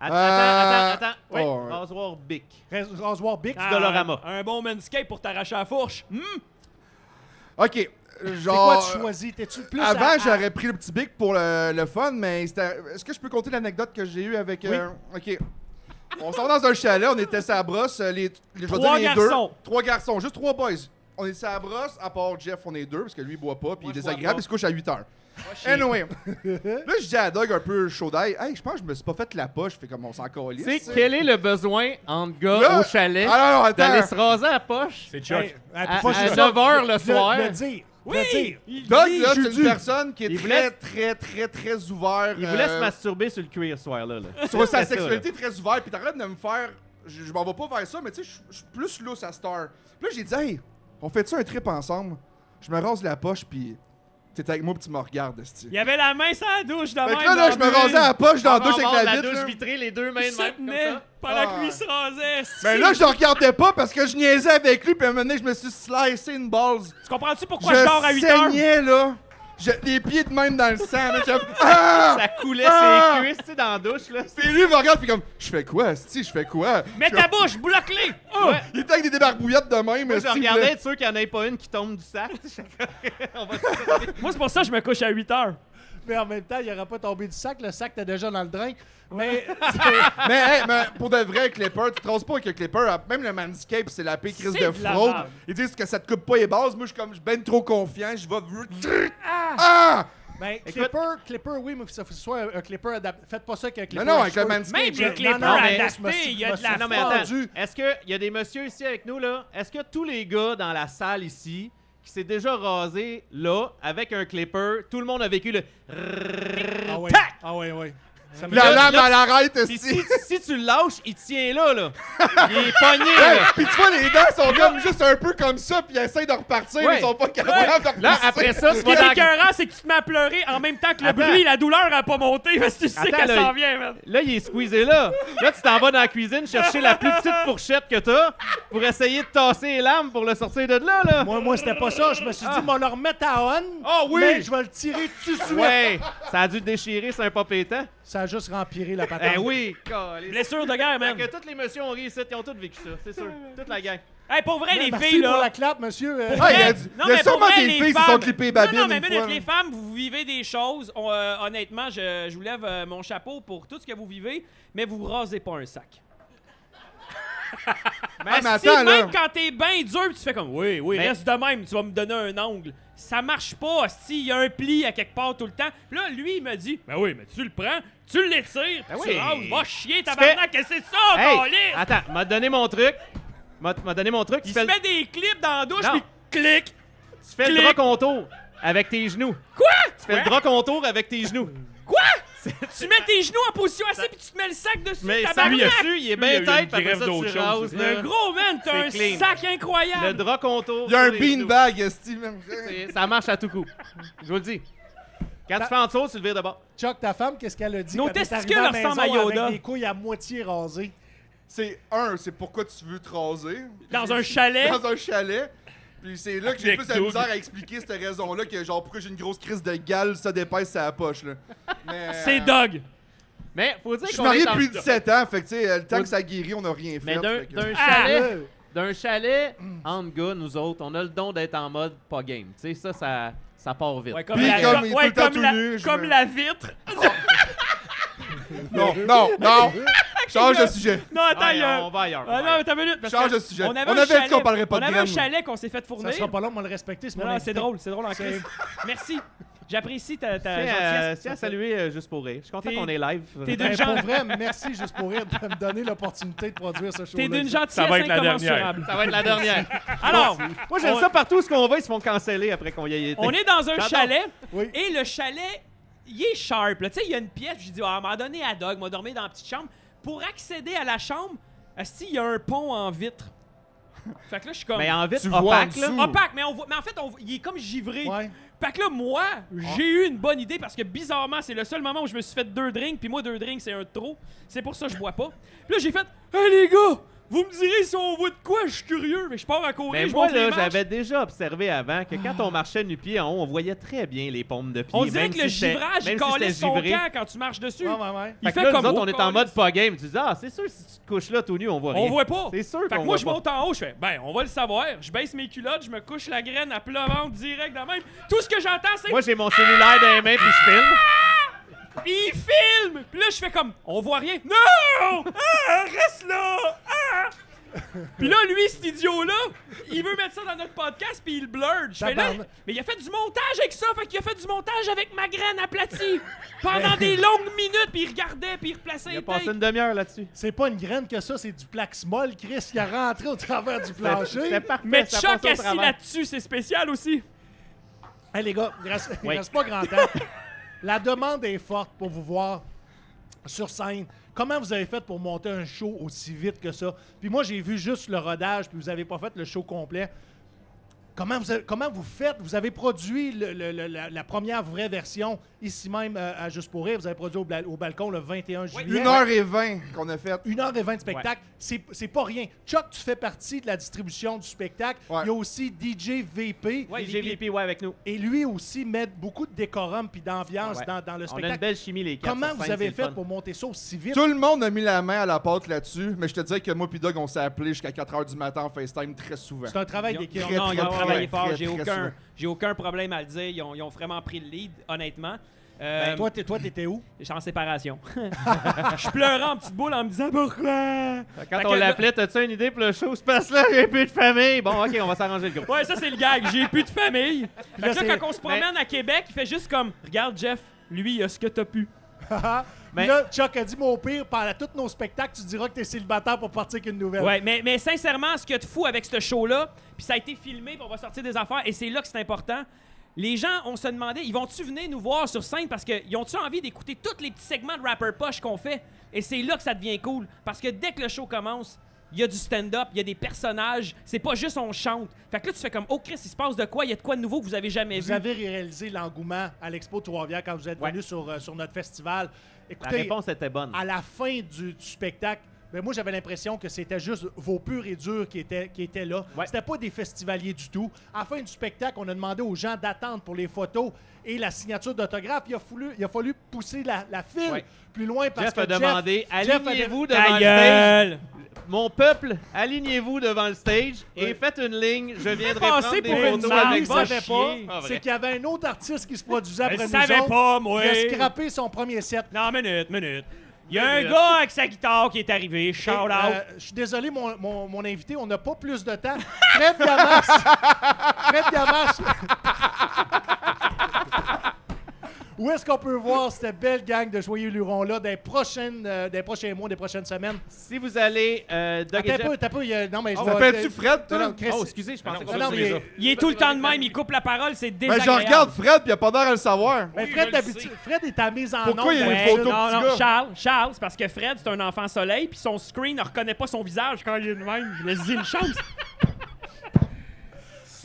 Attends. Oui, oh, ouais. rasoir Bic. Rasoir Bic? Ah, Dolorama. Un bon manscape pour t'arracher la fourche. OK, C'est quoi genre... tu choisis? T'es-tu plus Avant, j'aurais pris le petit bic pour le fun, mais est-ce que je peux compter l'anecdote que j'ai eue avec... OK. On s'en va dans un chalet, on était sur la brosse, je vais dire Trois les garçons. deux. 3 garçons, juste 3 boys. On est sur la brosse, à part Jeff, on est 2, parce que lui, il boit pas, puis il est désagréable, il se couche à 8 heures. Anyway, là, je dis à Doug un peu chaud d'ail, hey, je pense que je me suis pas fait la poche, fait comme on s'en calisse. Tu sais, quel est le besoin entre gars Là- au chalet Ah non, d'aller attends. se raser à la poche C'est Chuck. Hey, à pas juste 9 h le ça. soir? Le dire. Oui! Le dire. Doug, là, c'est Judu. une personne qui est Il très, voulait- très ouvert. Il voulait se masturber sur le cuir ce soir-là. Là. Sur sa C'était ça, sexualité très ouverte, puis t'arrêtes de me faire. Je m'en vais pas vers ça, mais tu sais, je suis plus lousse à Star. Puis là, j'ai dit, hey, on fait-tu un trip ensemble? Je me rase la poche, puis t'es avec moi, puis tu me regardes, esti. Il y avait la main sur la douche de Fait même. que là, je me rasais la poche dans la douche avec la vitre. douche là. vitrée, les deux mains Il de se même comme tenait ça. pendant Ah. que lui se rasait. Mais là, je le regardais pas parce que je niaisais avec lui, puis à un moment donné, je me suis slicé une balls. Tu comprends-tu pourquoi je dors à 8 Je heures? saignais, là. Les pieds de même dans le sang, là. J'étais comme, ah! Ça coulait Ah! ses cuisses, tu sais, dans la douche, là. Puis lui, il me regarde, puis comme, je fais quoi, esti? Je fais quoi? Mets ta bouche, bloque-les! Oh! Ouais. Il était avec des débarbouillettes de même, Moi, je esti, regardais là. être sûr qu'il n'y en ait pas une qui tombe du sac. On va tout Moi, c'est pour ça que je me couche à 8 heures. Mais en même temps, il n'aurait pas tombé du sac. Le sac, t'es déjà dans le drain. Mais Mais, hey, mais pour de vrai, Clipper, tu te rases pas avec le Clipper. Même le Manscape, c'est la pire crise C'est de de la fraude. merde. Ils disent que ça te coupe pas les bases. Moi, je suis ben trop confiant. Je vais. Ah! ben, Écoute- clipper, oui, mais que ça soit un clipper adapté. Faites pas ça avec un clipper. Mais non, à avec le cheveux. Manscape. Même là. les clippers Non, mais adaptés, il y a de la Non, mais fraude. attends. Est-ce qu'il y a des messieurs ici avec nous, là? Est-ce que tous les gars dans la salle ici qui s'est déjà rasé, là, avec un clipper, tout le monde a vécu le... Ah oui. Ah oui, oui. Ça me La Là, lame là, à l'arrête, Puis esti. si tu le lâches, il tient là, là. Il est pogné, là. Puis tu vois, les dents sont comme juste un peu comme ça, puis ils essayent de repartir, mais Ouais. ils sont pas capables de repartir. Là, après ça, tu Ce qui vas est dans... écœurant, c'est que tu te mets à pleurer en même temps que le Attends. bruit, la douleur a pas monté parce que tu sais Attends, qu'elle là, s'en vient, man. Là, il est squeezé là. Là, tu t'en vas dans la cuisine chercher la plus petite fourchette que t'as pour essayer de tasser les lames pour le sortir de là, là. Moi, c'était pas ça. Je me suis dit, on le remettre à on. Ah oui! Mais je vais le tirer tout de suite. Ouais, ça a dû déchirer, c'est un pas pétant. Ça a juste rempiré la patate. Ben oui, caliste. Blessure de guerre, Fait man. que tous les messieurs ont ri ici, ils ont tous vécu ça, c'est sûr. Toute la gang. Hey, pour vrai, les Merci filles, pour là. la clap, monsieur. Ah, il y a, Non, il y a mais pour sûrement vrai, des les filles qui femmes- sont clippées babine Non, mais une minute, fois. les femmes, vous vivez des choses. Honnêtement, je vous lève mon chapeau pour tout ce que vous vivez, mais vous rasez pas un sac. mais Si attends, là. même quand t'es bien dur, tu fais comme oui, Mais- reste de même, tu vas me donner un angle. Ça marche pas, si il y a un pli à quelque part tout le temps. Puis là, lui, il me dit ben oui, mais tu le prends, tu l'étires, Ben tu oui. rases, va chier, tabarnak, qu'est-ce que c'est ça, Hey, câlisse? attends, m'a donné mon truc. M'a donné mon truc. Il Tu se fais, met des clips dans la douche, Non. puis clic. tu fais le clic. drap contour avec tes genoux. Quoi? Tu fais le drap contour avec tes genoux. Quoi? Tu mets tes genoux en position assise puis tu te mets le sac dessus, Mais ça, tabarnak! dessus, il est Lui, il y a bien eu tête, une puis après greffe ça, d'autre tu chose, rases, c'est Le là. gros man, t'as un C'est clean. sac incroyable! Le drap contour. Il y a un sur les genoux. beanbag, esti, même. Ça marche à tout coup. Je vous le dis. Quand tu fais en dessous, tu le vires de bord. Chuck, ta femme, qu'est-ce qu'elle a dit? Nos quand elle est testicules arrivée à la ressemblent à maison Yoda. Avec des couilles à moitié rasées. C'est pourquoi tu veux te raser. Dans un chalet? Dans un chalet. Puis c'est là que j'ai Avec plus la Doug. misère à expliquer cette raison-là, que genre pourquoi j'ai une grosse crise de gale, ça dépasse sa poche, là. Mais, C'est Doug! Mais faut dire Je suis qu'on marié est en- depuis 17 ans, fait que tu sais, le temps que ça guérit, on n'a rien fait. Mais d'un fait que- d'un Ah! chalet, d'un chalet, entre gars, nous autres, on a le don d'être en mode pas game. Tu sais, ça part vite. Ouais, comme Puis la, comme il est ouais, tout le temps comme la- tout nu, je comme me- la vitre. Non! Change de sujet. Non, attends, Ouais, il y a... on va ailleurs. Ah non, mais t'as une minute. parce Change que de sujet. On avait, On un avait dit chalet- qu'on parlerait pas de On avait un graines. chalet qu'on s'est fait Ça fournir. sera pas long, on va le respecter. Non, non, c'est drôle en crise. Merci. J'apprécie ta gentillesse. Tiens à saluer Juste pour rire. Je suis content T'es- qu'on est live. t'es Ben, d'une pour gen- vrai, merci juste pour rire de me donner l'opportunité de produire ce show-là. T'es d'une Ça gentillesse va être la dernière. incommensurable. Ça va être la dernière. Alors, Moi, j'aime on- ça partout où ce qu'on va, ils se font canceller après qu'on y ait été. on est dans un J'adore. chalet Oui. et le chalet, il est sharp. là. Tu sais, il y a une pièce. J'ai dit, à un moment donné à Doug, m'a dormi dans la petite chambre. Pour accéder à la chambre, il y a un pont en vitre. Fait que là, je suis comme... Mais en vite, Tu vois en opaque, là. dessous. Opaque, mais en fait, il est comme givré. Ouais. Fait que là, moi, j'ai eu une bonne idée parce que bizarrement, c'est le seul moment où je me suis fait 2 drinks, puis moi, 2 drinks, c'est un de trop. C'est pour ça que je bois pas. Puis là, j'ai fait « Hey les gars, vous me direz si on voit de quoi, je suis curieux. » Mais je pars à courir, Mais je moi, monte les là, marches. j'avais déjà observé avant que quand on marchait nu-pied en haut, on voyait très bien les paumes de pied. On dirait même que le si c'était- givrage, il même si calait c'était son givré. camp quand tu marches dessus. Ouais. Il Fait que fait là, comme nous autres, oh, on est en calisse. mode pas game. Tu dis, c'est sûr, si tu te couches là tout nu, on voit rien. On voit pas. C'est sûr Fait que qu'on moi, voit je pas. monte en haut, je fais, ben, on va le savoir. Je baisse mes culottes, je me couche la graine à plat ventre direct de même. Tout ce que j'entends, c'est. Moi, j'ai mon cellulaire dans les mains puis je filme. Il filme! Puis là, je fais comme, on voit rien. Non! Ah, reste là! Ah! Puis là, lui, cet idiot-là, il veut mettre ça dans notre podcast, puis il blurred. Je fais là, Tabarnak. mais il a fait du montage avec ça, fait qu'il a fait du montage avec ma graine aplatie pendant des longues minutes, puis il regardait, puis il replaçait Il a les passé takes. une demi-heure là-dessus. C'est pas une graine que ça, c'est du plaxmol, Chris, qui a rentré au travers du C'était plancher. parfait. Mais ça Chuck passait au assis travers. là-dessus, c'est spécial aussi. Hey les gars, il reste Oui. pas grand temps. La demande est forte pour vous voir sur scène. Comment vous avez fait pour monter un show aussi vite que ça? Puis moi, j'ai vu juste le rodage, puis vous avez pas fait le show complet. Comment vous faites? Vous avez produit la première vraie version ici même à Juste pour rire. Vous avez produit au balcon le 21 juillet. 1h20 qu'on a fait. 1h20 de spectacle. C'est pas rien. Chuck, tu fais partie de la distribution du spectacle. Ouais. Il y a aussi DJ VP. Ouais, j'ai VP avec nous. Et lui aussi met beaucoup de décorum puis d'ambiance Ouais. dans le On a une spectacle. belle chimie, les quatre. Comment sur vous scène, avez c'est le fait fun. pour monter ça aussi vite? Tout le monde a mis la main à la pâte là-dessus, mais je te dirais que moi puis Doug, on s'est appelé jusqu'à 4h du matin en FaceTime très souvent. C'est un travail d'équipe. Très, Non, ils ont très, travaillé très, fort. très, J'ai très aucun, souvent. j'ai aucun problème à le dire. Ils ont vraiment pris le lead, honnêtement. Ben, toi, t'étais où? Je suis en séparation. Je pleurais en petite boule en me disant pourquoi. Quand Fait on que l'appelait, t'as-tu une idée pour le show? Se passe là, j'ai plus de famille. Bon, OK, on va s'arranger le groupe. Ouais, ça c'est le gag. J'ai plus de famille. Fait là, que c'est- là, quand on se promène à Québec, il fait juste comme regarde Jeff, lui, il a ce que t'as pu. Puis là, Chuck a dit, mon pire, pendant tous nos spectacles, tu diras que t'es célibataire pour partir avec une nouvelle. Ouais, mais sincèrement, ce qu'il y a de fou avec ce show-là, puis ça a été filmé, puis on va sortir des affaires, et c'est là que c'est important. Les gens, on se demandait, ils vont-tu venir nous voir sur scène parce qu'ils ont-tu envie d'écouter tous les petits segments de Rapper Poche qu'on fait? Et c'est là que ça devient cool. Parce que dès que le show commence, il y a du stand-up, il y a des personnages, c'est pas juste on chante. Fait que là, tu fais comme, oh Chris, il se passe de quoi? Il y a de quoi de nouveau que vous avez jamais Vous vu? avez réalisé l'engouement à l'Expo Trois-Rivières quand vous êtes Ouais. venu sur notre festival. La Écoutez, réponse était bonne. à la fin du spectacle, ben moi, j'avais l'impression que c'était juste vos purs et durs qui étaient là. Ouais. C'était pas des festivaliers du tout. À la fin du spectacle, on a demandé aux gens d'attendre pour les photos et la signature d'autographe. Il a fallu pousser la file Ouais. plus loin parce Jeff que a demandé, Jeff a alignez-vous Ta devant le stage. gueule! Mon peuple, alignez-vous devant le stage et faites une ligne. Je viendrai passer prendre des pour une photos marde, avec il vous. va savait chier. pas, Ah, vrai. c'est qu'il y avait un autre artiste qui se produisait après Je nous savais autres. pas, moi! Il a scrappé son premier set. Non, minute. Il y a un gars avec sa guitare qui est arrivé. Shout Et, out! je suis désolé, mon invité, on n'a pas plus de temps. Fred Gamache. Fred Gamache. Où est-ce qu'on peut voir cette belle gang de joyeux lurons-là des prochains mois, des prochaines semaines? Si vous allez, Doug et Jeff... T'as pas, non, mais je On vais- t'appelles-tu Fred, Non, non, toi? Chris, Oh, excusez, je pensais non, que non, ça, mais- c'est ça. Il est tout le temps de même, il coupe la parole, c'est Ben, je désagréable. regarde Fred, puis il a pas l'air à le savoir. mais Oui, Fred, je le d'habitude, sais. Fred est à mise en Pourquoi onde, il y a une d'habitude. photo non, petit non, gars. Charles, c'est parce que Fred, c'est un enfant soleil, puis son screen ne reconnaît pas son visage quand il est de même. Laisse-y une chance.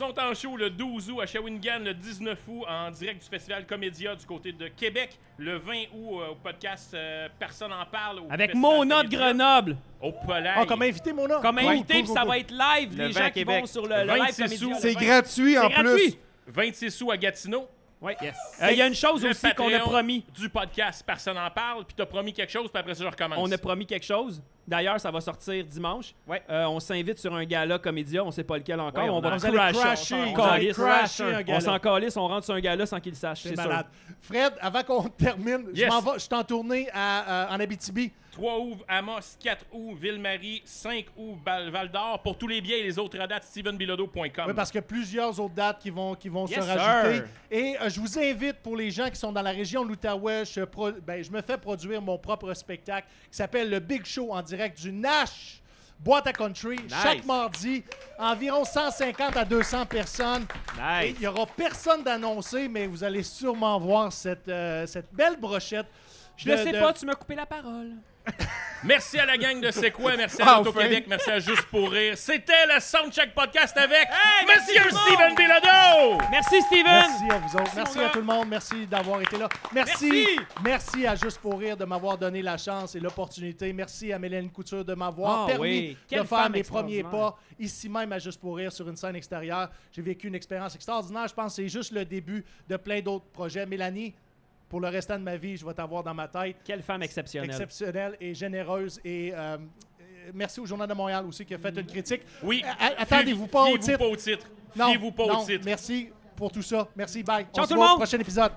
Ils sont en show le 12 août à Shawinigan, le 19 août en direct du festival Comédia du côté de Québec, le 20 août au podcast Personne en parle. Au Avec Festival Mona de Comédia, Grenoble. Au Polaire. Ah, comme invité, Mona? Comme Ouais, invité, cool, puis cool, ça cool. va être live, Le les 20 gens qui Québec. vont sur le live 26 Comédia. sous. le C'est 20. gratuit en C'est gratuit. plus. 26 sous à Gatineau. Ouais. Yes. Il y a une chose Le aussi qu'on a Patreon promis. du podcast Personne en parle, puis t'as promis quelque chose, puis après ça, je recommence. On a promis quelque chose. D'ailleurs, ça va sortir dimanche. Ouais. On s'invite sur un gala comédia, on sait pas lequel encore. Ouais, on va Vous allez crasher, on vous s'en allez calisse. crasher un On gala. s'en calisse, on rentre sur un gala sans qu'il le sache, C'est c'est sûr. malade. Fred, avant qu'on termine, je Yes. m'en vais, je suis en tournée en Abitibi. 3 août, Amos, 4 août, Ville-Marie, 5 août, Val-d'Or. Pour tous les billets et les autres dates, stevenbilodeau.com. Oui, parce qu'il y a plusieurs autres dates qui vont se Yes, rajouter. sir. Et je vous invite, pour les gens qui sont dans la région de l'Outaouais, je me fais produire mon propre spectacle qui s'appelle Le Big Show en direct du Nash Boîte à Country. Chaque mardi, environ 150 à 200 personnes. Et Nice. il n'y aura personne d'annoncé, mais vous allez sûrement voir cette belle brochette. Je le sais pas, tu m'as coupé la parole. Merci à la gang de C'est quoi, merci à l'Auto-Québec, merci à Juste pour rire. C'était le Soundcheck Podcast avec Monsieur Steven Bilodeau! Merci, Steven! Merci à vous autres. Merci à tout le monde. Merci d'avoir été là. Merci à Juste pour rire de m'avoir donné la chance et l'opportunité. Merci à Mélanie Couture de m'avoir permis de faire mes premiers pas ici même à Juste pour rire sur une scène extérieure. J'ai vécu une expérience extraordinaire. Je pense que c'est juste le début de plein d'autres projets. Mélanie, pour le restant de ma vie, je vais t'avoir dans ma tête. Quelle femme exceptionnelle. Exceptionnelle et généreuse. Et merci au Journal de Montréal aussi qui a fait une critique. Oui. Attendez-vous pas au titre. Fiez-vous pas au titre. Non, merci pour tout ça. Merci, bye. Ciao On se tout le voit monde. au prochain épisode.